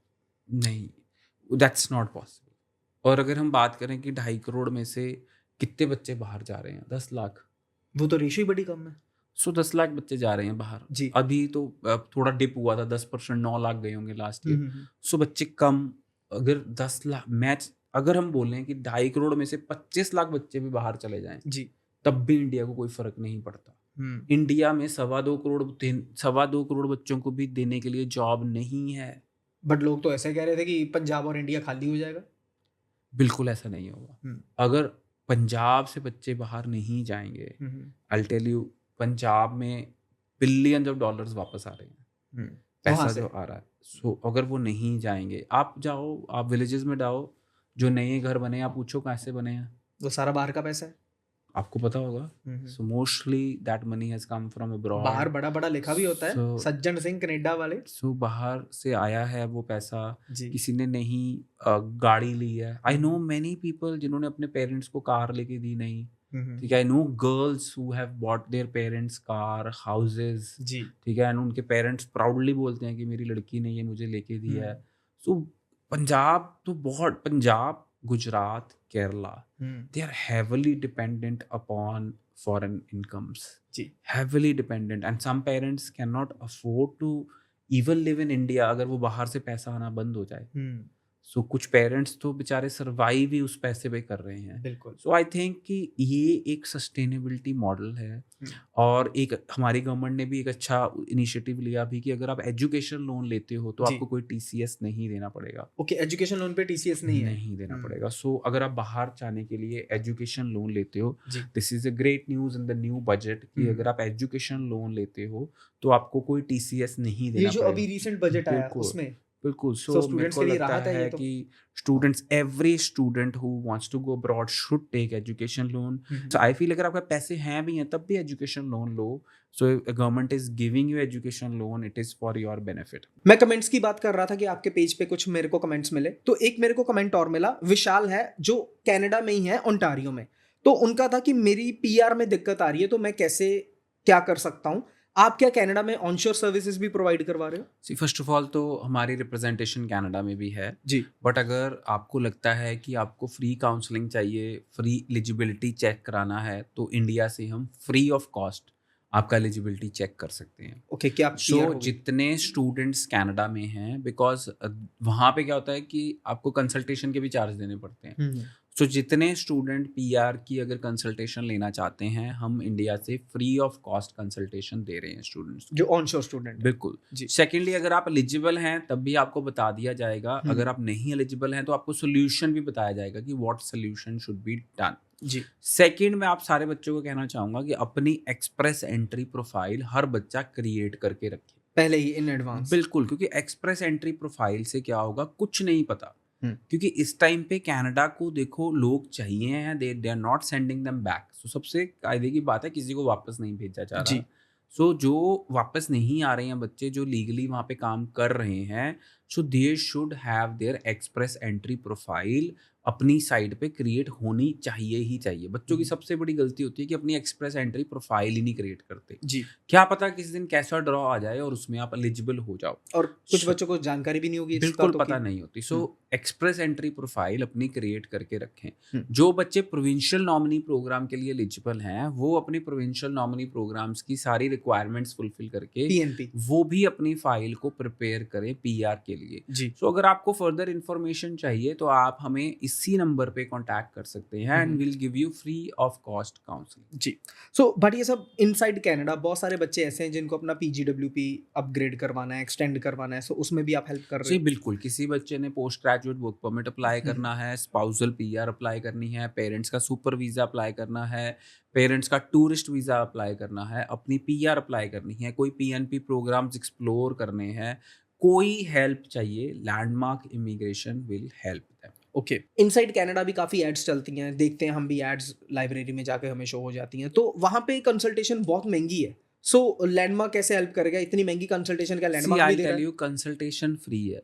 नहीं, दैट्स नॉट पॉसिबल। और अगर हम बात करें कि 2.5 करोड़ में से कितने बच्चे बाहर जा रहे हैं, 10 लाख। वो तो रेशियो ही बड़ी कम है। सो 10 लाख बच्चे जा रहे हैं बाहर। जी अभी तो थोड़ा डिप हुआ था, 10%, 9 लाख गए होंगे लास्ट ईयर। हम्म। सो बच्चे कम, अगर 10 लाख मैच, अगर हम बोलें कि 2.5 करोड़ में से 25 लाख बच्चे भी बाहर चले जाएं, जी तब भी इंडिया को कोई फर्क नहीं पड़ता। इंडिया में 2.25 करोड़ बच्चों को भी देने के लिए जॉब नहीं है। बट लोग तो ऐसे कह रहे थे कि पंजाब और इंडिया खाली हो जाएगा। बिल्कुल ऐसा नहीं होगा। अगर पंजाब से बच्चे बाहर नहीं जाएंगे, आई टेल यू, पंजाब में बिलियंस ऑफ डॉलर्स वापस आ रहे हैं, पैसा जो आ रहा है। सो अगर वो नहीं जाएंगे, आप जाओ, आप विलेजेस में जाओ, जो नए घर बने, आप पूछो कैसे बने हैं, वो सारा बाहर का पैसा है, आपको पता होगा। So mostly that money has come from abroad. बाहर बड़ा बड़ा लिखा भी होता है, सज्जन सिंह कनाडा वाले। सो बाहर से आया है वो पैसा, जी किसी ने नहीं गाड़ी ली है। आई नो मेनी पीपल जिन्होंने अपने पेरेंट्स को कार लेके दी नहीं, ठीक है। I know girls who have bought their parents car, houses, जी ठीक है, एंड उनके पेरेंट्स प्राउडली बोलते हैं कि मेरी लड़की ने ये मुझे लेके दी है। सो पंजाब तो बहुत, Punjab, Gujarat, Kerala, they are heavily dependent upon foreign incomes. Ji Heavily dependent, and some parents cannot afford to even live in India अगर वो बाहर से पैसा आना बंद हो जाए। सो कुछ पेरेंट्स तो बेचारे सर्वाइव ही उस पैसे पे कर रहे हैं। बिल्कुल। सो आई थिंक कि ये एक सस्टेनेबिलिटी मॉडल है। और एक हमारी गवर्नमेंट ने भी एक अच्छा इनिशिएटिव लिया भी कि अगर आप एजुकेशन लोन लेते हो तो आपको कोई टीसीएस नहीं देना पड़ेगा। ओके, एजुकेशन लोन पे टीसीएस नहीं है, नहीं देना पड़ेगा। सो अगर आप बाहर जाने के लिए एजुकेशन लोन लेते हो, जी this is a great news in the new budget कि अगर आप एजुकेशन लोन लेते हो तो आपको कोई टीसीएस नहीं देना ये जो पड़ेगा। अभी रिसेंट बजट आया बिल्कुल। उसमें बिल्कुल। So, सो मेरे students को के लिए लगता राहत है ये है तो। कि students, every student who wants to go abroad should take education loan. So I feel अगर आपके पैसे हैं भी हैं तब भी एजुकेशन लोन लो। So government is giving you education loan, it is for your benefit. मैं कमेंट्स की बात कर रहा था कि आपके पेज पे कुछ मेरे को कमेंट्स मिले, तो एक मेरे को कमेंट और मिला, विशाल है जो कनाडा में ही है, ओंटारियो में। तो उनका था कि मेरी पीआर में दिक्कत आ रही है, तो मैं कैसे क्या कर सकता हूँ। आप क्या कनाडा में ऑनशोर सर्विसेज भी प्रोवाइड करवा रहे हो? सी फर्स्ट ऑफ ऑल तो हमारी रिप्रेजेंटेशन कनाडा में भी है। जी। बट अगर आपको लगता है कि आपको फ्री काउंसलिंग चाहिए, फ्री एलिजिबिलिटी चेक कराना है, तो इंडिया से हम फ्री ऑफ कॉस्ट आपका एलिजिबिलिटी चेक कर सकते हैं। ओके, क्या सो पीआर हो गई? जितने स्टूडेंट्स कनाडा में हैं, बिकॉज वहाँ पे क्या होता है कि आपको कंसल्टेशन के भी चार्ज देने पड़ते हैं। हम्म, सो जितने स्टूडेंट पीआर की अगर कंसल्टेशन लेना चाहते हैं, हम इंडिया से फ्री ऑफ कॉस्ट कंसल्टेशन दे रहे हैं स्टूडेंट्स को। जो ऑनशोर स्टूडेंट है। बिल्कुल। जी। सेकेंडली, अगर आप एलिजिबल हैं तब भी आपको बता दिया जाएगा। अगर आप नहीं एलिजिबल हैं तो आपको सोल्यूशन भी बताया जाएगा कि what solution should be done. जी। सेकंड, मैं आप सारे बच्चों को कहना चाहूँगा कि अपनी एक्सप्रेस एंट्री प्रोफाइल हर बच्चा क्रिएट करके रखे। पहले ही इन एडवांस। बिल्कुल, क्योंकि एक्सप्रेस एंट्री प्रोफाइल से क्या होगा, कुछ नहीं पता। हम्म। क्योंकि इस टाइम पे कनाडा को देखो, लोग चाहिए हैं, they are not sending them back. So सबसे कायदे की बात है, किसी को वापस नहीं भेजा जा जी। रहा। सो जो वापस नहीं आ रहे हैं बच्चे, जो लीगली वहाँ पे काम कर रहे हैं, so they should have their express entry profile अपनी साइड पे क्रिएट होनी चाहिए ही चाहिए। बच्चों की सबसे बड़ी गलती होती है कि अपनी एक्सप्रेस एंट्री प्रोफाइल ही नहीं क्रिएट करते। जी। क्या पता किस दिन कैसा ड्रॉ आ जाए और उसमें आप एलिजिबल हो जाओ। और कुछ So, बच्चों को जानकारी भी नहीं होगी इसका बिल्कुल तो पता कि। नहीं होती। सो एक्सप्रेस एंट्री प्रोफाइल अपनी क्रिएट करके रखें। हम्म। जो बच्चे प्रोविंशियल नॉमिनी प्रोग्राम के लिए एलिजिबल हैं, वो अपनी प्रोविंशियल नॉमिनी प्रोग्राम्स की सारी रिक्वायरमेंट्स फुलफिल करके पीएनपी। वो भी अपनी फाइल को प्रिपेयर करें पीआर के लिए। जी। सो अगर आपको फर्दर इंफॉर्मेशन चाहिए तो आप हमें इसी नंबर पे कांटेक्ट कर सकते हैं and will give you free of cost counselling. जी। सो बट ये सब इनसाइड कनाडा बहुत सारे बच्चे ऐसे हैं जिनको अपना पीजीडब्ल्यूपी अपग्रेड करवाना है, एक्सटेंड करवाना है, सो उसमें भी आप हेल्प कर रहे जी हो? बिल्कुल। किसी बच्चे ने post graduate work permit apply करना है, स्पाउसल पीआर अप्लाई करनी है, पेरेंट्स का सुपर वीज़ा अप्लाई करना है, पेरेंट्स का टूरिस्ट वीज़ा अप्लाई करना है, अपनी पीआर अप्लाई करनी है, कोई पीएनपी प्रोग्राम्स एक्सप्लोर करने हैं, कोई हेल्प चाहिए, landmark immigration will help them. Okay. Inside Canada भी काफ़ी एड्स चलती हैं, देखते हैं हम भी एड्स, लाइब्रेरी में जाके हमें शो हो जाती हैं, तो वहाँ पे कंसल्टेशन बहुत महंगी है। सो लैंडमार्क कैसे हेल्प करेगा? इतनी महंगी कंसल्टेशन क्या सी लैंडमार्क भी आई दे रहा टेल है? यू, कंसल्टेशन फ्री है।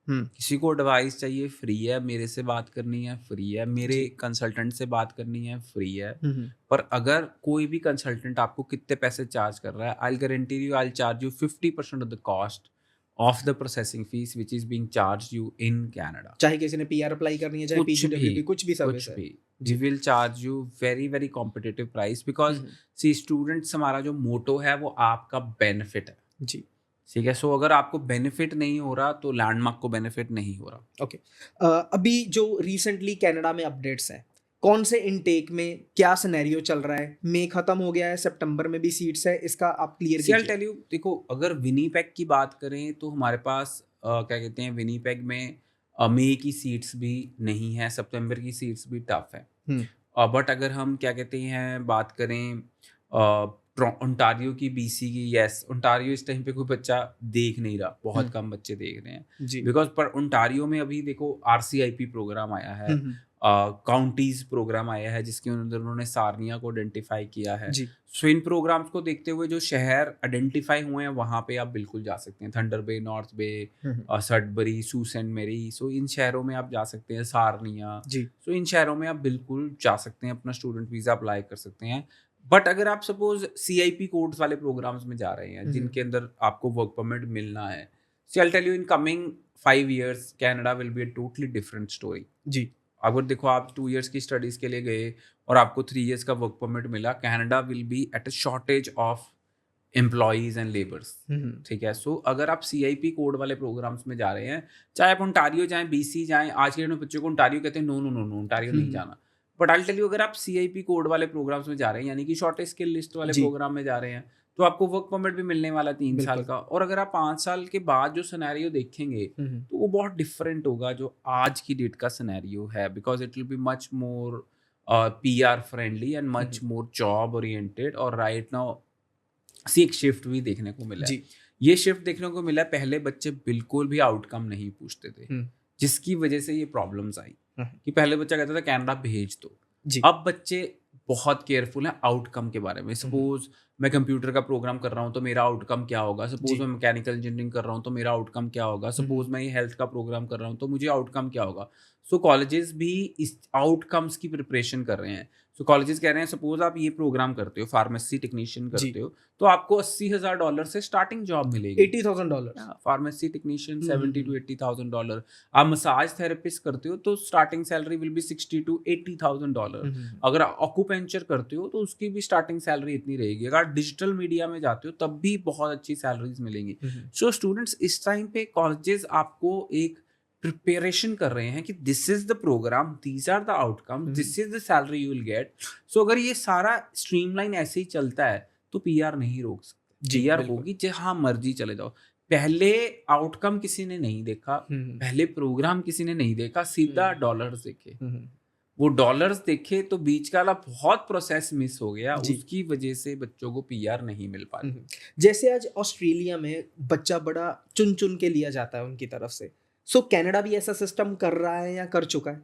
हम्म। किसी को एडवाइस चाहिए, फ्री है। मेरे से बात करनी है, फ्री है। मेरे जी। कंसल्टेंट से बात करनी है, फ्री है। हम्म। पर अगर कोई भी कंसल्टेंट आपको कितने पैसे चार्ज कर रहा है, I guarantee you, I charge you 50% of the cost of the processing fees which is being charge you in Canada. चाहे किसी ने पीआर अप्लाई करनी है, चाहे कुछ भी, पीजीडब्ल्यूपी, कुछ भी सर्विस कुछ है। भी, जी। We will charge you very very competitive price, because see students, हमारा जो मोटो है वो आपका बेनिफिट है। जी। ठीक है। सो अगर आपको बेनिफिट नहीं हो रहा तो लैंडमार्क को बेनिफिट नहीं हो रहा। ओके। अभी जो रिसेंटली कनाडा में अपडेट्स हैं, कौन से इनटेक में क्या सिनेरियो चल रहा है? मई खत्म हो गया है, सितंबर में भी सीट्स है, इसका आप क्लियर सी आई कीजिए। टेल यू, देखो अगर विनीपेग की बात करें तो हमारे पास क्या कहते हैं, विनीपेग में मई की सीट्स भी नहीं है, सितंबर की सीट्स भी टफ है। बट अगर हम क्या कहते हैं बात करें ओंटारियो की, बीसी की, यस ओंटारियो इस टाइम पे कोई बच्चा देख नहीं रहा, बहुत कम बच्चे देख रहे हैं। जी। बिकॉज पर ओंटारियो में अभी देखो आरसीआईपी प्रोग्राम आया है, काउंटीज प्रोग्राम आया है जिसके अंदर उन्होंने सारनिया को आइडेंटिफाई किया है। जी। सो इन प्रोग्राम्स को देखते हुए जो शहर आइडेंटिफाई हुए हैं वहाँ पे आप बिल्कुल जा सकते हैं। Thunder Bay, North Bay, Sudbury, सूस एंड मेरी, सो इन शहरों में आप जा सकते हैं, सारनिया। जी। सो इन शहरों में आप बिल्कुल जा सकते हैं, अपना स्टूडेंट वीज़ा अप्लाई कर सकते हैं। बट अगर आप सपोज सीआईपी कोड्स वाले प्रोग्राम्स में जा रहे हैं जिनके अंदर आपको वर्क परमिट मिलना है, so I tell you in coming 5 years Canada will be a totally different story. जी। अगर देखो आप 2 years की स्टडीज के लिए गए और आपको 3 years का वर्क परमिट मिला, Canada will B at a shortage of employees and labours. ठीक है। सो अगर आप सीआईपी कोड वाले प्रोग्राम्स में जा रहे हैं, चाहे आप ओंटारियो जाएं, बीसी जाएं, आज के दिन में बच्चों को ओंटारियो कहते हैं, no no no no, Ontario नहीं जाना। बट आई टेल यू, अगर आप सीआईपी कोड वाले प्रोग्राम्स में जा रहे हैं, यानी कि शॉर्टेज स्किल लिस्ट वाले जी। प्रोग्राम में जा रहे हैं, तो आपको वर्क परमिट भी मिलने वाला 3 साल बिल्कुल। का। और अगर आप 5 साल के बाद जो सिनेरियो देखेंगे तो वो बहुत डिफरेंट होगा जो आज की डेट का सिनेरियो है, because it will be much more PR friendly and much more job oriented. और राइट नाउ सी एक शिफ्ट भी देखने को मिला है। जी। ये शिफ्ट देखने को मिला है। पहले बच्चे बिल्कुल भी आउटकम नहीं पूछते थे, जिसकी वजह से ये प्रॉब्लम्स आई कि पहले बच्चा कहता था कनाडा भेज दो। जी। अब बच्चे बहुत केयरफुल हैं आउटकम के बारे में। सपोज मैं कंप्यूटर का प्रोग्राम कर रहा हूँ तो मेरा आउटकम क्या होगा, सपोज जी। मैं मैकेनिकल इंजीनियरिंग कर रहा हूँ तो मेरा आउटकम क्या होगा, सपोज मैं ये हेल्थ का प्रोग्राम कर रहा हूँ तो मुझे आउटकम क्या होगा। सो कॉलेजेस भी इस आउटकम्स की प्रिपरेशन कर रहे हैं। सो कॉलेजेस कह रहे हैं सपोज आप ये प्रोग्राम करते हो, फार्मेसी टेक्नीशियन जी। करते हो, तो आपको $80,000 से स्टार्टिंग जॉब मिलेगी। $80,000 फार्मेसी टेक्नीशियन $70,000 to $80,000। आप मसाज थेरेपिस्ट करते हो तो starting salary will be $60,000 to $80,000। अगर ऑक्यूपेंचर करते हो तो उसकी भी स्टार्टिंग सैलरी इतनी रहेगी। अगर डिजिटल मीडिया में जाते हो तब भी बहुत अच्छी सैलरीज मिलेंगी। सो स्टूडेंट्स इस टाइम पे कॉलेजेस आपको एक प्रिपरेशन कर रहे हैं कि this is the program, these are the outcome, this is the salary you will get. So अगर ये सारा स्ट्रीमलाइन ऐसे ही चलता है तो पीआर नहीं रोक सकते। पीआर होगी जहाँ मर्जी चले जाओ। पहले आउटकम किसी ने नहीं देखा, पहले प्रोग्राम किसी ने नहीं देखा, सीधा डॉलर्स देखे। वो डॉलर्स देखे तो बीच का वाला बहुत प्रोसेस मिस हो गया, उसकी वजह से बच्चों को पीआर नहीं मिल पा रही। जैसे आज ऑस्ट्रेलिया में बच्चा बड़ा चुन चुन के लिया जाता है उनकी तरफ से, सो कनाडा भी ऐसा सिस्टम कर रहा है या कर चुका है?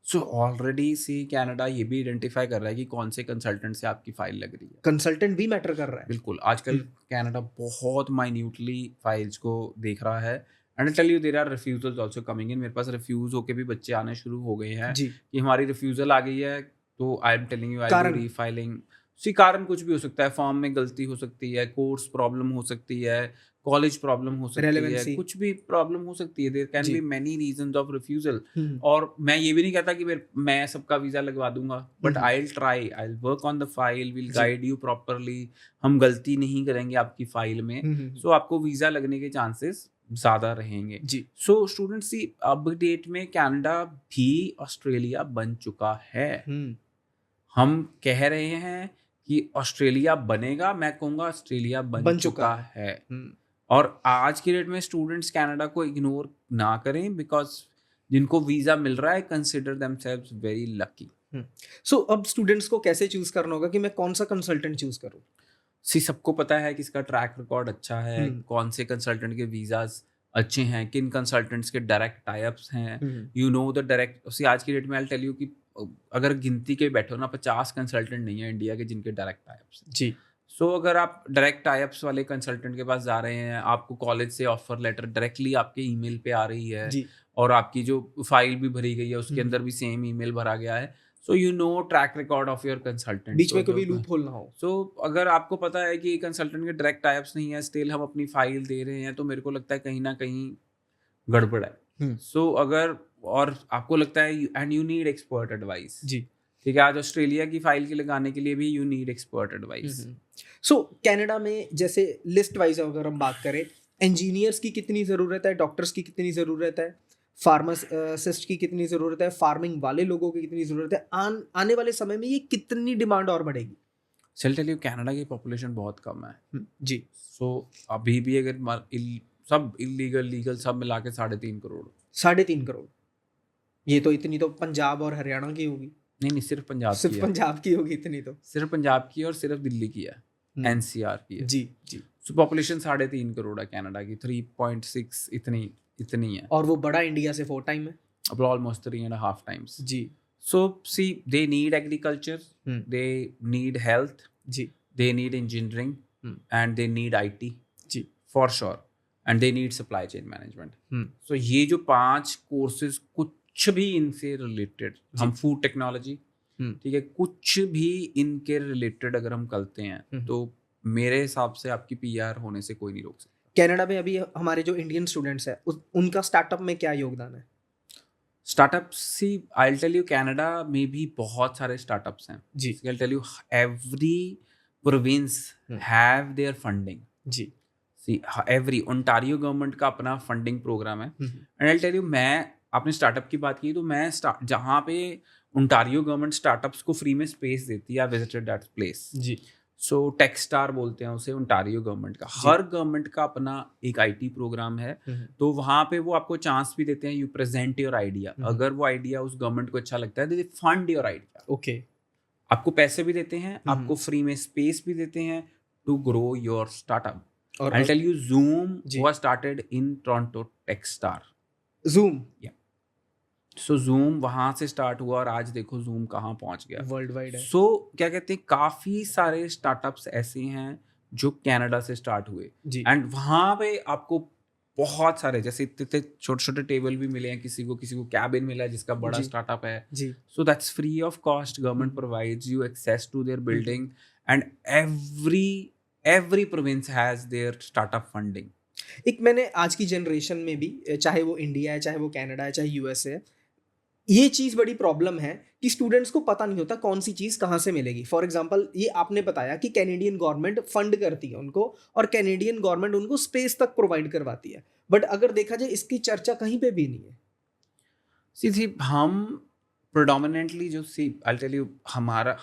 सो ऑलरेडी सी कनाडा ये भी आइडेंटिफाई कर रहा है कि कौन से कंसल्टेंट से आपकी फाइल लग रही है। कंसल्टेंट भी मैटर कर रहा है। बिल्कुल, आजकल कनाडा बहुत माइन्यूटली फाइल्स को देख रहा है। And tell you there are refusals also coming in. मेरे पास रिफ्यूज होके भी बच्चे आने शुरू हो गए हैं कि हमारी रिफ्यूजल आ गई है, तो I am telling you I will refiling. See कारण कुछ भी हो सकता है, फॉर्म में गलती हो सकती है, कोर्स प्रॉब्लम हो सकती है, कॉलेज प्रॉब्लम हो सकती है, कुछ भी प्रॉब्लम हो सकती है। There can be many reasons of refusal. और मैं ये भी नहीं कहता कि मैं सबका वीजा लगवा दूंगा, but I will try, I will work on the file, will guide you properly. हम गलती नहीं करेंगे आपकी फाइल में, सो आपको वीजा लगने के चांसेस ज्यादा रहेंगे जी। सो स्टूडेंट्स, अब डेट में कनाडा भी ऑस्ट्रेलिया बन चुका है। हम कह रहे हैं कि ऑस्ट्रेलिया बनेगा, मैं कहूंगा ऑस्ट्रेलिया बन चुका है। और आज की डेट में स्टूडेंट्स कनाडा को इग्नोर ना करें, बिकॉज जिनको वीजा मिल रहा है कंसिडर देमसेल्व्स वेरी लकी। सो अब स्टूडेंट्स को कैसे चूज करना होगा कि मैं कौन सा कंसल्टेंट चूज करूं? सबको पता है कि इसका ट्रैक रिकॉर्ड अच्छा है, कौन से कंसल्टेंट के वीजाज अच्छे हैं, किन कंसल्टेंट्स के डायरेक्ट टाइप्स हैं, यू नो द डायरेक्ट। आज की डेट में आई टेल यू कि अगर गिनती के बैठो ना 50 कंसल्टेंट नहीं है इंडिया के जिनके डायरेक्ट टाइप्स जी। सो अगर आप डायरेक्ट टाइप्स वाले कंसल्टेंट के पास जा रहे हैं, आपको कॉलेज से ऑफर लेटर डायरेक्टली आपके ईमेल पे आ रही है जी। और आपकी जो फाइल भी भरी गई है उसके अंदर भी सेम ईमेल भरा गया है, so you know track record of your consultant, बीच में कोई लूप होल ना हो। सो अगर आपको पता है कि कंसल्टेंट के डायरेक्ट टाइप्स नहीं है, स्टिल हम अपनी फाइल दे रहे हैं, तो मेरे को लगता है कहीं ना कहीं गड़बड़ है। सो अगर और आपको लगता है and you need expert advice जी, ठीक है। आज ऑस्ट्रेलिया की फाइल के लगाने के लिए भी you need expert advice. So Canada में जैसे लिस्ट वाइज अगर हम बात करें, इंजीनियर्स की कितनी ज़रूरत है, डॉक्टर्स की कितनी ज़रूरत है, फार्मासिस्ट की कितनी ज़रूरत है, फार्मिंग वाले लोगों की कितनी ज़रूरत है, आने वाले समय में ये कितनी डिमांड और बढ़ेगी? चल टेल यू, कनाडा की पॉपुलेशन बहुत कम है जी। सो अभी भी अगर सब इलीगल लीगल सब मिला के 3.5 करोड़। 3.5 करोड़, ये तो इतनी तो पंजाब और हरियाणा की होगी। नहीं, सिर्फ पंजाब की होगी इतनी तो। सिर्फ पंजाब की और सिर्फ दिल्ली की है, एनसीआर की है जी जी। सो पॉपुलेशन 3.5 करोड़ है कनाडा की, 3.6 इतनी है, और वो बड़ा इंडिया से 4 टाइम है, अब ऑलमोस्ट 3.5 टाइम्स जी। So see they need agriculture, they need health जी, they need engineering and they need IT जी for sure, and they need supply chain management. So ये जो 5 कोर्सेज कुछ भी इनसे रिलेटेड, हम फूड टेक्नोलॉजी ठीक है, कुछ भी इनके रिलेटेड अगर हम करते हैं तो मेरे हिसाब से आपकी पीआर होने से कोई नहीं रोक सकता। कनाडा में अभी हमारे जो इंडियन स्टूडेंट्स हैं उनका स्टार्टअप में क्या योगदान है? Startup, see I will tell you, Canada में भी बहुत सारे स्टार्टअप्स हैं जी। I will tell you every province have their funding जी। सी एवरी ओंटारियो गवर्नमेंट का अपना फंडिंग प्रोग्राम है। And I will tell you, मैं आपने स्टार्टअप की बात की तो मैं जहाँ पे ओंटारियो गवर्नमेंट स्टार्टअप्स को फ्री में स्पेस देती है, आई विजिटेड दैट प्लेस जी। सो टेक्स्टार बोलते हैं उसे, ओंटारियो गवर्नमेंट का। हर गवर्नमेंट का अपना एक आईटी प्रोग्राम है, तो वहाँ पे वो आपको चांस भी देते हैं, यू प्रेजेंट योर आइडिया। अगर वो आइडिया उस गवर्नमेंट को अच्छा लगता है, दे फंड योर आइडिया। ओके, आपको पैसे भी देते हैं, आपको फ्री में स्पेस भी देते हैं टू ग्रो योर स्टार्टअप। और I'll tell you, Zoom ji. was started in Toronto Techstar. Zoom So Zoom वहाँ से स्टार्ट हुआ और आज देखो Zoom कहाँ पहुँच गया. वर्ल्ड वाइड है। So क्या कहते हैं, काफ़ी सारे स्टार्टअप्स ऐसे हैं जो कनाडा से स्टार्ट हुए जी। एंड वहाँ पे आपको बहुत सारे जैसे इतने छोटे छोटे टेबल भी मिले हैं, किसी को कैबिन मिला है जिसका बड़ा जी। स्टार्टअप है. जी। So that's free of cost. Government provides you access to their building, and every province has their startup funding. एक मैंने आज की जनरेशन में भी, चाहे वो इंडिया है, चाहे वो कनाडा है, चाहे यूएसए है, ये चीज़ बड़ी प्रॉब्लम है कि स्टूडेंट्स को पता नहीं होता कौन सी चीज़ कहाँ से मिलेगी. फॉर एग्जांपल ये आपने बताया कि कैनेडियन गवर्नमेंट फंड करती है उनको और कैनेडियन गवर्नमेंट उनको स्पेस तक प्रोवाइड करवाती है, बट अगर देखा जाए इसकी चर्चा कहीं पे भी नहीं है. See, हम predominantly I'll tell you,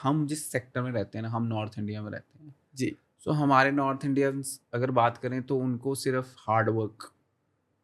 हम जिस सेक्टर में रहते हैं ना, हम नॉर्थ इंडिया में रहते हैं जी. सो हमारे नॉर्थ इंडियंस अगर बात करें तो उनको सिर्फ हार्ड वर्क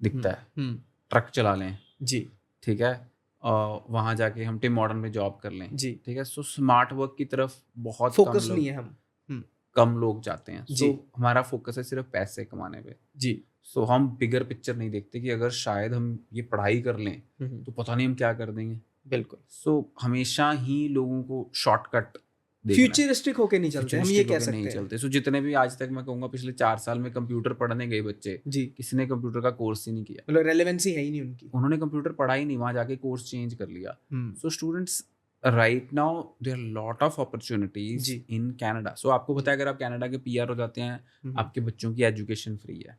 दिखता है. ट्रक चला लें जी. ठीक है, वहाँ जाके हम टिम मॉडर्न में जॉब कर लें. जी. ठीक है. सो स्मार्ट वर्क की तरफ बहुत फोकस नहीं है. हम कम लोग जाते हैं. जी. सो हमारा फोकस है सिर्फ पैसे कमाने पे. जी. सो हम बिगर पिक्चर नहीं देखते कि अगर शायद हम ये पढ़ाई कर लें तो पता नहीं हम क्या कर देंगे. बिल्कुल. सो हमेशा ही लोगों को शॉर्टकट फ्यूचरिस्टिक होके नहीं चलते, हम ये कह सकते नहीं हैं. चलते. सो जितने भी आज तक मैं कहूँगा पिछले 4 साल में कंप्यूटर पढ़ने गए बच्चे, जी. किसी ने कंप्यूटर का कोर्स ही नहीं किया. मतलब रेलेवेंसी है ही नहीं उनकी. उन्होंने कंप्यूटर पढ़ा ही नहीं, वहाँ जाके कोर्स चेंज कर लिया. So students right now there are lot of opportunities जी. In Canada. सो आपको पता है अगर आप कनाडा के पीआर हो जाते हैं, आपके बच्चों की एजुकेशन फ्री है.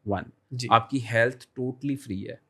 1 जी. आपकी हेल्थ टोटली फ्री है.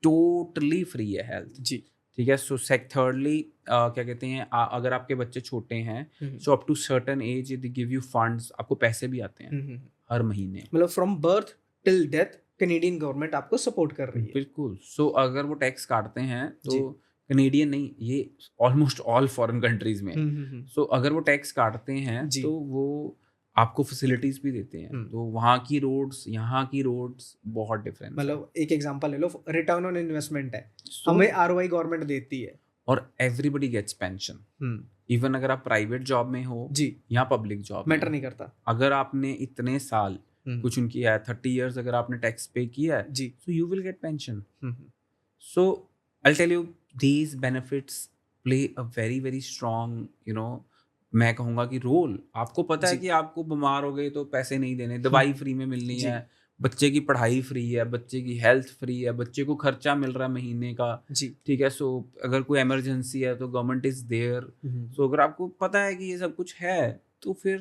टोटली फ्री है हेल्थ. जी. ठीक है. सो थर्डली क्या कहते हैं, अगर आपके बच्चे छोटे हैं so up to certain age they give you funds, आपको पैसे भी आते हैं हर महीने. मतलब from birth till death Canadian government आपको सपोर्ट कर रही है. बिल्कुल. सो अगर वो टैक्स काटते हैं तो कैनेडियन नहीं, ये ऑलमोस्ट ऑल फॉरेन कंट्रीज में है. सो अगर वो टैक्स काटते हैं तो वो आपको फैसिलिटीज भी देते हैं. तो वहाँ की रोड्स यहाँ की रोड्स बहुत डिफरेंट. मतलब एक एग्जांपल ले लो, रिटर्न ऑन इन्वेस्टमेंट है, हमें आरओआई गवर्नमेंट देती है और एवरीबडी गेट्स पेंशन. इवन अगर आप प्राइवेट जॉब में हो जी या पब्लिक जॉब मैटर नहीं करता. अगर आपने इतने साल कुछ उनकी है 30 इयर्स अगर आपने टैक्स पे किया है जी, so you will get pension. So I will tell you these benefits play a very very strong मैं कहूँगा कि रोल. आपको पता है कि आपको बीमार हो गए तो पैसे नहीं देने, दवाई फ्री में मिलनी है, बच्चे की पढ़ाई फ्री है, बच्चे की हेल्थ फ्री है, बच्चे को खर्चा मिल रहा है महीने का जी. ठीक है. सो अगर कोई इमरजेंसी है तो गवर्नमेंट इज देयर. सो अगर आपको पता है कि ये सब कुछ है तो फिर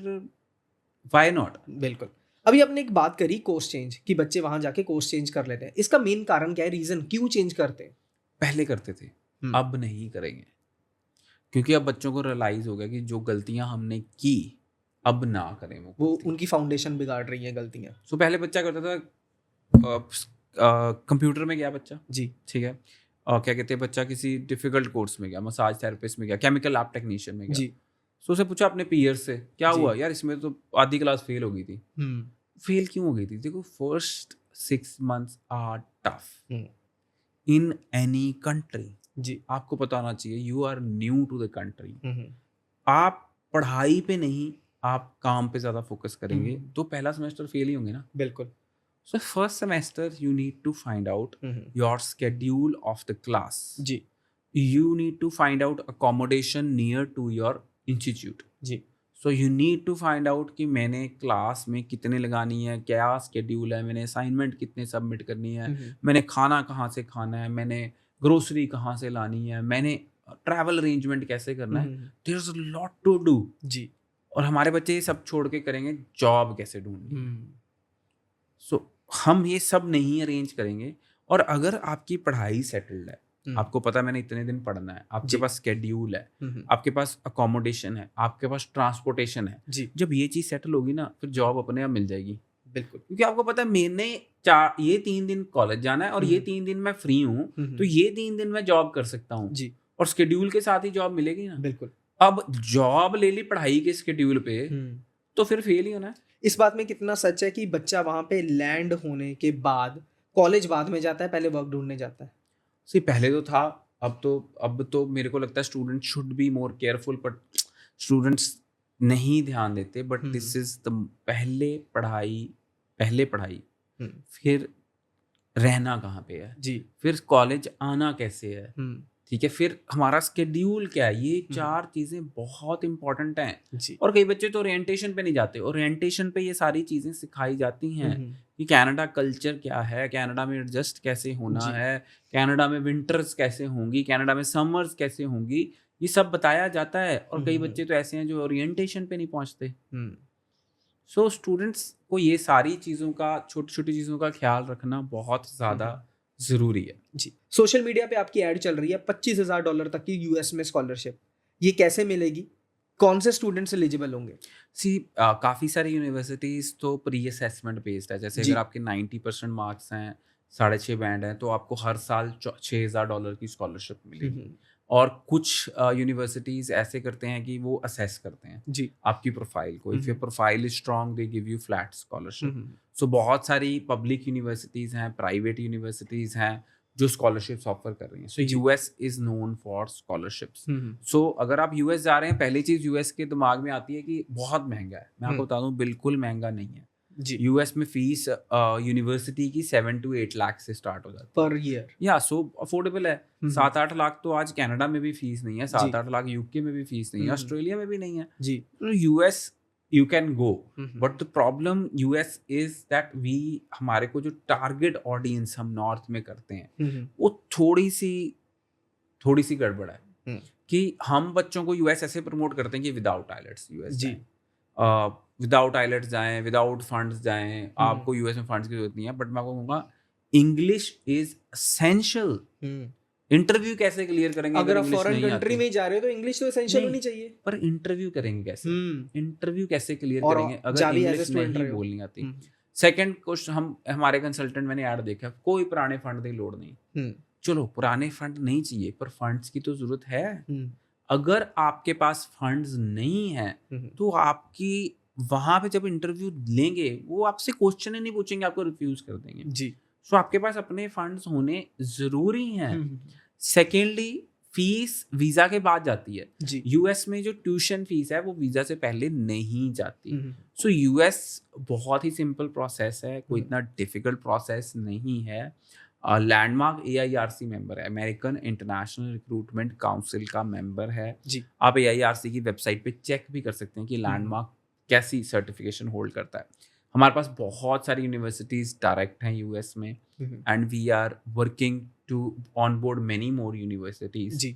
व्हाई नॉट. बिल्कुल. अभी आपने एक बात करी कोर्स चेंज कि बच्चे वहां जाके कोर्स चेंज कर लेते हैं, इसका मेन कारण क्या है, रीजन क्यों चेंज करते हैं? पहले करते थे, अब नहीं करेंगे क्योंकि अब बच्चों को रियलाइज हो गया कि जो गलतियां हमने की अब ना करें. वो उनकी फाउंडेशन बिगाड़ रही है गलतियां. सो पहले बच्चा करता था कंप्यूटर में गया बच्चा जी ठीक है, क्या कहते हैं बच्चा किसी डिफिकल्ट कोर्स में गया, मसाज थेरेपिस्ट में गया, केमिकल लैब टेक्नीशियन में गया जी. सो उसे पूछा अपने पीयर से क्या हुआ यार, इसमें तो आधी क्लास फेल हो गई थी. फेल क्यों हो गई थी? देखो first 6 months are tough in any country. जी आपको पता होना चाहिए you are new to the country. आप पढ़ाई पे नहीं, आप काम पे ज़्यादा फोकस करेंगे तो पहला सेमेस्टर फेल ही होंगे ना. बिल्कुल. So first semester you need to find out your schedule of the class. जी. You need to find out accommodation near to your institute. जी. So you need to find out कि मैंने class में कितने लगानी है, क्या स्केड्यूल है, मैंने असाइनमेंट कितने सबमिट करनी है, मैंने खाना कहाँ से खाना है, मैंने ग्रोसरी कहाँ से लानी है, मैंने ट्रैवल अरेंजमेंट कैसे करना है. There is a lot to do. जी. और हमारे बच्चे ये सब छोड़ के करेंगे जॉब कैसे ढूंढनी. सो हम ये सब नहीं अरेंज करेंगे. और अगर आपकी पढ़ाई सेटल्ड है, आपको पता है मैंने इतने दिन पढ़ना है, आपके पास स्केड्यूल है, आपके पास अकोमोडेशन है, आपके पास ट्रांसपोर्टेशन है जी. जब ये चीज़ सेटल होगी ना फिर जॉब अपने आप मिल जाएगी. बिल्कुल. क्योंकि आपको पता है मैंने ये 3 दिन कॉलेज जाना है और ये 3 दिन मैं फ्री हूँ तो ये 3 दिन मैं जॉब कर सकता हूँ जी. और स्केड्यूल के साथ ही जॉब मिलेगी ना. बिल्कुल. अब जॉब ले ली पढ़ाई के स्केड्यूल पे तो फिर फेल ही होना है. इस बात में कितना सच है कि बच्चा वहां पे लैंड होने के बाद कॉलेज बाद में जाता है, पहले वर्क ढूंढने जाता है. सी पहले तो था, अब तो मेरे को लगता है student should be more careful, but students नहीं ध्यान देते. बट दिस इज द पहले पढ़ाई पहले पढ़ाई, हम्म, फिर रहना कहाँ पे है, जी, फिर कॉलेज आना कैसे है, ठीक है, फिर हमारा स्केड्यूल क्या है, ये 4 चीज़ें बहुत इंपॉर्टेंट हैं। जी, और कई बच्चे तो ओरिएंटेशन पे नहीं जाते, ओरिएंटेशन पे ये सारी चीज़ें सिखाई जाती हैं कि कनाडा कल्चर क्या है, कनाडा में एडजस्ट कैसे होना जी, है, कनाडा में विंटर्स कैसे होंगी, कनाडा में समर्स कैसे होंगी, ये सब बताया जाता है। और कई बच्चे तो ऐसे हैं जो ओरिएंटेशन पे नहीं पहुंचते। सो स्टूडेंट्स को ये सारी चीज़ों का, छोटी छोटी चीज़ों का ख्याल रखना बहुत ज़्यादा ज़रूरी है। जी। सोशल मीडिया पे आपकी ऐड चल रही है $25,000 तक की यूएस में स्कॉलरशिप, ये कैसे मिलेगी? कौन से स्टूडेंट्स एलिजिबल होंगे? सी काफ़ी सारी यूनिवर्सिटीज़ तो प्री असेसमेंट बेस्ड है। जैसे जी। अगर आपके 90% मार्क्स हैं, 6.5 बैंड हैं, तो आपको हर साल $6,000 की स्कॉलरशिप मिलेगी। और कुछ यूनिवर्सिटीज़ ऐसे करते हैं कि वो असेस करते हैं जी। आपकी प्रोफाइल को। If your profile is strong they give you flat scholarship. Hmm, so बहुत सारी पब्लिक यूनिवर्सिटीज़ हैं, प्राइवेट यूनिवर्सिटीज़ हैं जो स्कॉलरशिप्स ऑफर कर रही हैं। सो जी। US is known for scholarships. Hmm, so अगर आप यूएस जा रहे हैं, पहली चीज़ यूएस के दिमाग में आती है कि बहुत महंगा है। मैं आपको बता दूं, बिल्कुल महंगा नहीं है। जी। यूएस में फीस यूनिवर्सिटी की 7 to 8 लाख से स्टार्ट हो जाती है। Per year. या सो अफोर्डेबल है। 7-8 लाख तो आज कनाडा में भी फीस नहीं है, जी। 7-8 लाख यूके में भी फीस नहीं है, ऑस्ट्रेलिया में भी नहीं है। जी। तो US you can go, but the problem US is that we, हमारे को जो टारगेट ऑडियंस हम नॉर्थ में करते हैं वो थोड़ी सी गड़बड़ है। कि हम बच्चों को यूएस ऐसे प्रमोट करते हैं कि विदाउट आइलेट्स यूएस जी। जाएं, विदाउट आइलेट्स जाएं, विदाउट फंड्स जाएं, आपको यूएस में फंड्स की जरूरत नहीं है। बट मैं आपको कहूँगा इंग्लिश इज असेंशियल। इंटरव्यू कैसे क्लियर करेंगे अगर आप इंग्लिश फॉरेन नहीं कंट्री आती? में जा रहे हो तो इंग्लिश तो एसेंशियल नहीं, होनी चाहिए। पर इंटरव्यू करेंगे कैसे? इंटरव्यू कैसे क्लियर और करेंगे अगर जा भी एज ए इंग्लिश स्टूडेंट नहीं रहे हो। बोलनी आती? सेकंड क्वेश्चन, हमारे कंसल्टेंट, मैंने ऐड देखा, कोई पुराने फंड की लोड नहीं। चलो पुराने फंड नहीं चाहिए, पर फंड्स की तो जरूरत है। अगर आपके पास फंड्स नहीं है तो आपकी वहां पे जब इंटरव्यू लेंगे वो आपसे क्वेश्चन ही नहीं पूछेंगे, आपको रिफ्यूज कर देंगे। जी। सो आपके पास अपने फंड्स होने जरूरी हैं। सेकेंडली, फीस वीजा के बाद जाती है। जी। यूएस में जो ट्यूशन फीस है वो वीजा से पहले नहीं जाती। सो यूएस बहुत ही सिंपल प्रोसेस है, कोई इतना डिफिकल्ट प्रोसेस नहीं है। लैंडमार्क AIRC मेंबर है, अमेरिकन इंटरनेशनल रिक्रूटमेंट काउंसिल का मेंबर है। जी। आप AIRC की वेबसाइट पे चेक भी कर सकते हैं कि लैंडमार्क कैसी सर्टिफिकेशन होल्ड करता है। हमारे पास बहुत सारी यूनिवर्सिटीज़ डायरेक्ट हैं यूएस में, and we are working to onboard many more universities. जी।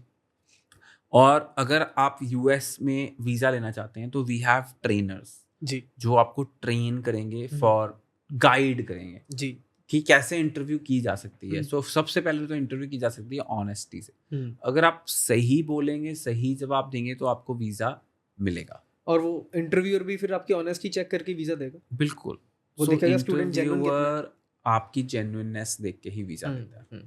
और अगर आप यूएस में वीज़ा लेना चाहते हैं तो वी हैव ट्रेनर्स जी। जो आपको ट्रेन करेंगे, फॉर गाइड करेंगे जी। कि कैसे इंटरव्यू की जा सकती है। सो सबसे पहले तो इंटरव्यू की जा सकती है ऑनेस्टी से। अगर आप सही बोलेंगे, सही जवाब देंगे तो आपको वीज़ा मिलेगा। और वो इंटरव्यूअर भी फिर आपकी ऑनेस्टी चेक करके वीजा देगा। बिल्कुल, वो देखेगा स्टूडेंट जेन्युइन कितना है। इंटरव्यूअर आपकी जेन्युइननेस देख के ही वीज़ा देता है।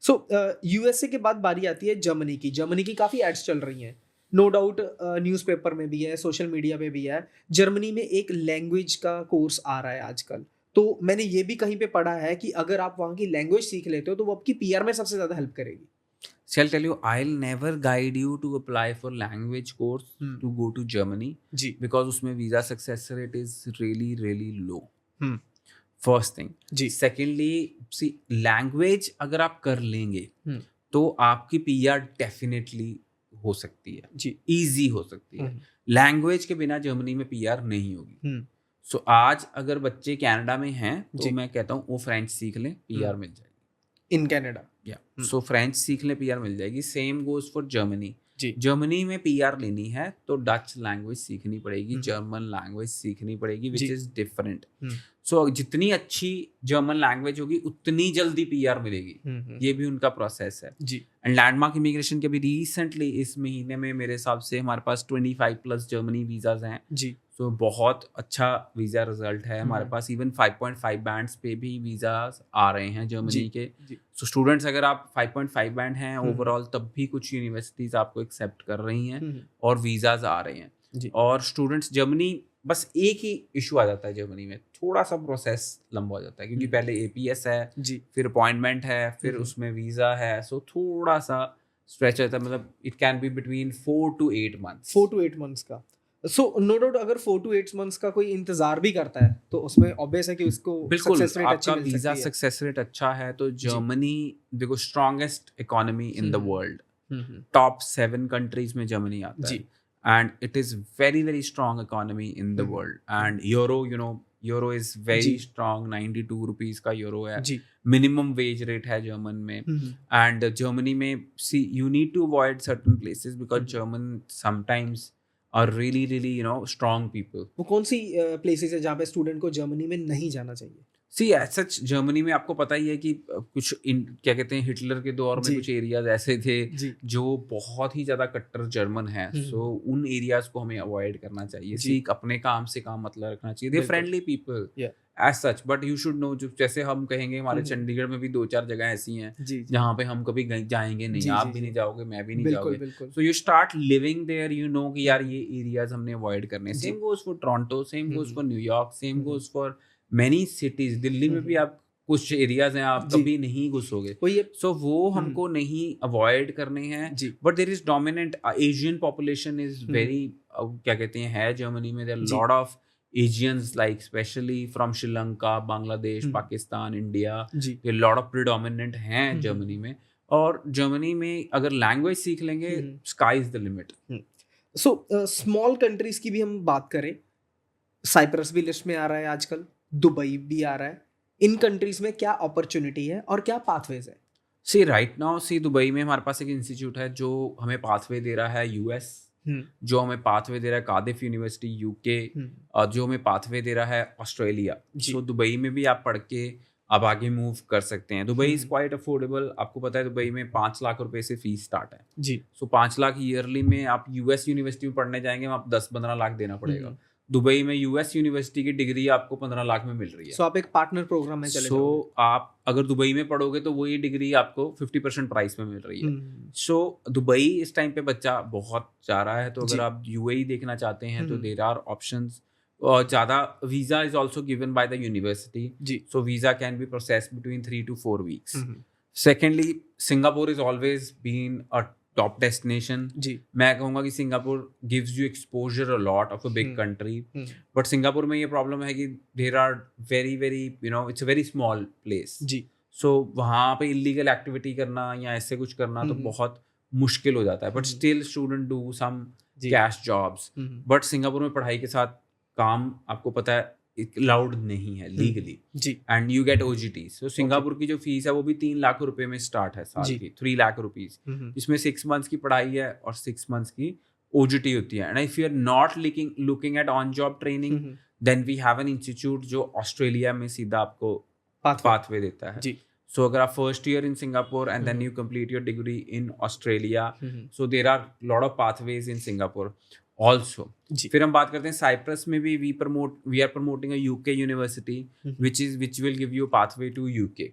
सो यूएसए के बाद बारी आती है जर्मनी की। जर्मनी की काफ़ी एड्स चल रही हैं, नो डाउट न्यूज़पेपर में भी है, सोशल मीडिया पे भी है। जर्मनी में एक लैंग्वेज का कोर्स आ रहा है आजकल, तो मैंने ये भी कहीं पे पढ़ा है कि अगर आप वहाँ की लैंग्वेज सीख लेते हो तो वो आपकी पीआर में सबसे ज़्यादा हेल्प करेगी। So I'll tell you, I'll never guide you to apply for language course to go to Germany, ji. because उसमें visa success rate is really really low. Hmm. First thing. Ji. Secondly, see, language अगर आप कर लेंगे तो आपकी PR definitely हो सकती है, जी। easy हो सकती है। लैंग्वेज के बिना जर्मनी में PR नहीं होगी। सो आज अगर बच्चे कनाडा में हैं तो मैं कहता हूँ वो फ्रेंच सीख लें, PR मिल जाएगी इन कनाडा। सो फ्रेंच सीख ले, PR मिल जाएगी। Same goes for Germany. जी। जर्मनी में PR लेनी है तो डच लैंग्वेज सीखनी पड़ेगी, जर्मन लैंग्वेज सीखनी पड़ेगी, विच इज डिफरेंट। सो जितनी अच्छी जर्मन लैंग्वेज होगी उतनी जल्दी PR मिलेगी। ये भी उनका प्रोसेस है। जी। एंड लैंडमार्क इमिग्रेशन के भी रिसेंटली इस महीने में मेरे हिसाब से हमारे पास 25+ जर्मनी वीजाज हैं। जी। सो बहुत अच्छा वीज़ा रिजल्ट है हमारे पास। इवन 5.5 बैंड्स पे भी वीज़ा आ रहे हैं जर्मनी के। सो स्टूडेंट्स, अगर आप 5.5 बैंड हैं ओवरऑल, तब भी कुछ यूनिवर्सिटीज़ आपको एक्सेप्ट कर रही हैं और वीज़ाज आ रहे हैं। और स्टूडेंट्स जर्मनी, बस एक ही इशू आ जाता है जर्मनी में, थोड़ा सा प्रोसेस लंबा हो जाता है क्योंकि पहले APS है, फिर अपॉइंटमेंट है, फिर उसमें वीज़ा है। सो थोड़ा सा स्ट्रेच रहता है, मतलब it can be between 4 to 8 months। 4 to 8 months का। सो नो डाउट अगर 4 to 8 months का कोई इंतजार भी करता है तो उसमें ऑब्वियस है कि उसको बिल्कुल सक्सेस रेट अच्छी आपका मिल वीजा सकती है। सक्सेस रेट अच्छा है तो जर्मनी देखो strongest economy in the hmm. World, hmm, top 7 countries में जर्मनी आता जी। है and it is very very strong economy in the hmm, world and euro is very जी। स्ट्रॉन्ग, 92 रुपीज का यूरो है, जी। मिनिमम वेज रेट है German में हम्म, एंड जर्मनी में see you need to avoid certain places because hmm. German sometimes are really strong people. वो कौन सी places है जहाँ पे स्टूडेंट को जर्मनी में नहीं जाना चाहिए? सी सच जर्मनी में आपको पता ही है कि क्या कहते हैं हिटलर के दौर में जी। कुछ एरियाज ऐसे थे जी। जो बहुत ही ज्यादा कट्टर जर्मन है, सो उन एरियाज को हमें अवॉइड करना चाहिए। जी। सीख अपने काम से काम मतलब रखना चाहिए, दे बिल्कुल। Friendly people Yeah. As such, but you should know जैसे हम कहेंगे हमारे चंडीगढ़ में भी 2-4 जगह ऐसी हैं जी। जहाँ पे हम कभी जाएंगे नहीं, जी, आप जी, भी जी। नहीं जाओगे, मैं भी नहीं बिल्कुल जाओगे, बिल्कुल। So you start living there, you know कि यार ये एरियाज हमने अवॉइड करने। जी। Same goes for Toronto, same goes hmm. For New York, same hmm. Goes for many cities. Delhi में भी आप कुछ एरियाज हैं आप जी। कभी नहीं घुसोगे, वो ये सो वो हमको नहीं अवॉइड करने हैं। जी। But there is dominant Asian population is very क्या कहते हैं है जर्मनी में, देयर जी। Lot of Asians like especially from Sri Lanka, Bangladesh, Pakistan, India, जी। ये लॉट ऑफ प्रिडोमिनेंट हैं जर्मनी में। और जर्मनी में अगर लैंग्वेज सीख लेंगे sky is the limit. So small countries की भी हम बात करें, साइप्रस भी लिस्ट में आ रहा है आजकल, दुबई भी आ रहा है, इन कंट्रीज में क्या अपॉर्चुनिटी है और क्या पाथवेज है? सी राइट नाउ सी दुबई में हमारे पास एक इंस्टीट्यूट है जो हमें पाथवे दे रहा है यूएस, जो हमें पाथवे दे रहा है कार्डिफ यूनिवर्सिटी यूके, जो हमें पाथवे दे रहा है ऑस्ट्रेलिया। सो दुबई में भी आप पढ़ के आप आगे मूव कर सकते हैं। दुबई इज क्वाइट अफोर्डेबल, आपको पता है दुबई में 5 लाख रुपए से फीस स्टार्ट है जी। सो 5 लाख ईयरली में आप यूएस यूनिवर्सिटी में पढ़ने जाएंगे आप 10-15 लाख देना पड़ेगा। दुबई में यूएस यूनिवर्सिटी की डिग्री आपको 15 लाख में मिल रही है। सो आप एक पार्टनर प्रोग्राम में चले सो आप अगर दुबई में पढ़ोगे तो वही डिग्री आपको 50% प्राइस में मिल रही है। सो दुबई इस टाइम पे बच्चा बहुत जा रहा है, तो अगर आप यूएई देखना चाहते हैं तो देयर आर ऑप्शंस। ज़्यादा visa is also given by the university, जी। So visa can be process between 3 to 4 weeks। Secondly Singapore is always been a top destination. जी। मैं कहूँगा कि Singapore gives you exposure a lot of a big country, but Singapore में ये problem है कि there are very very it's a very small place. जी। So वहाँ पे इलीगल एक्टिविटी करना या ऐसे कुछ करना तो बहुत मुश्किल हो जाता है, but still student do some cash jobs. But Singapore में पढ़ाई के साथ काम आपको पता है लाउड नहीं है लीगली, जी। And you get OGT. So Singapore की जो फीस है वो भी 3 लाख रुपए में स्टार्ट है साल की, 3 लाख रुपीज, इसमें 6 months की पढ़ाई है और 6 months की ओजीटी होती है। And if you are not looking at on job training then we have an institute जो ऑस्ट्रेलिया में सीधा आपको पाथवे देता है। सो अगर आप first year in Singapore and then you complete your degree in Australia, so there are lot of pathways in Singapore also. फिर हम बात करते हैं साइप्रस में भी we are promoting a UK university which will give you pathway to UK.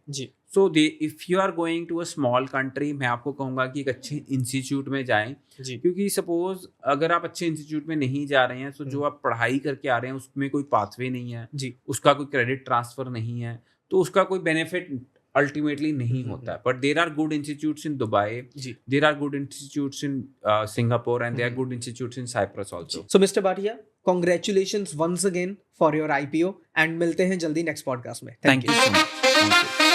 So if you are going to a small country, मैं आपको कहूँगा कि एक अच्छे इंस्टीट्यूट में जाएं, क्योंकि सपोज अगर आप अच्छे इंस्टीट्यूट में नहीं जा रहे हैं तो जो आप पढ़ाई करके आ रहे हैं उसमें कोई पाथवे नहीं है, उसका कोई क्रेडिट ट्रांसफर नहीं है, तो उसका कोई बेनिफिट अल्टीमेटली नहीं होता है। But there are good institutes in Dubai, there are good institutes in Singapore and there are good institutes in Cyprus also. So mister Bhatia, congratulations once again for your IPO and मिलते हैं जल्दी next podcast में। Thank you so much.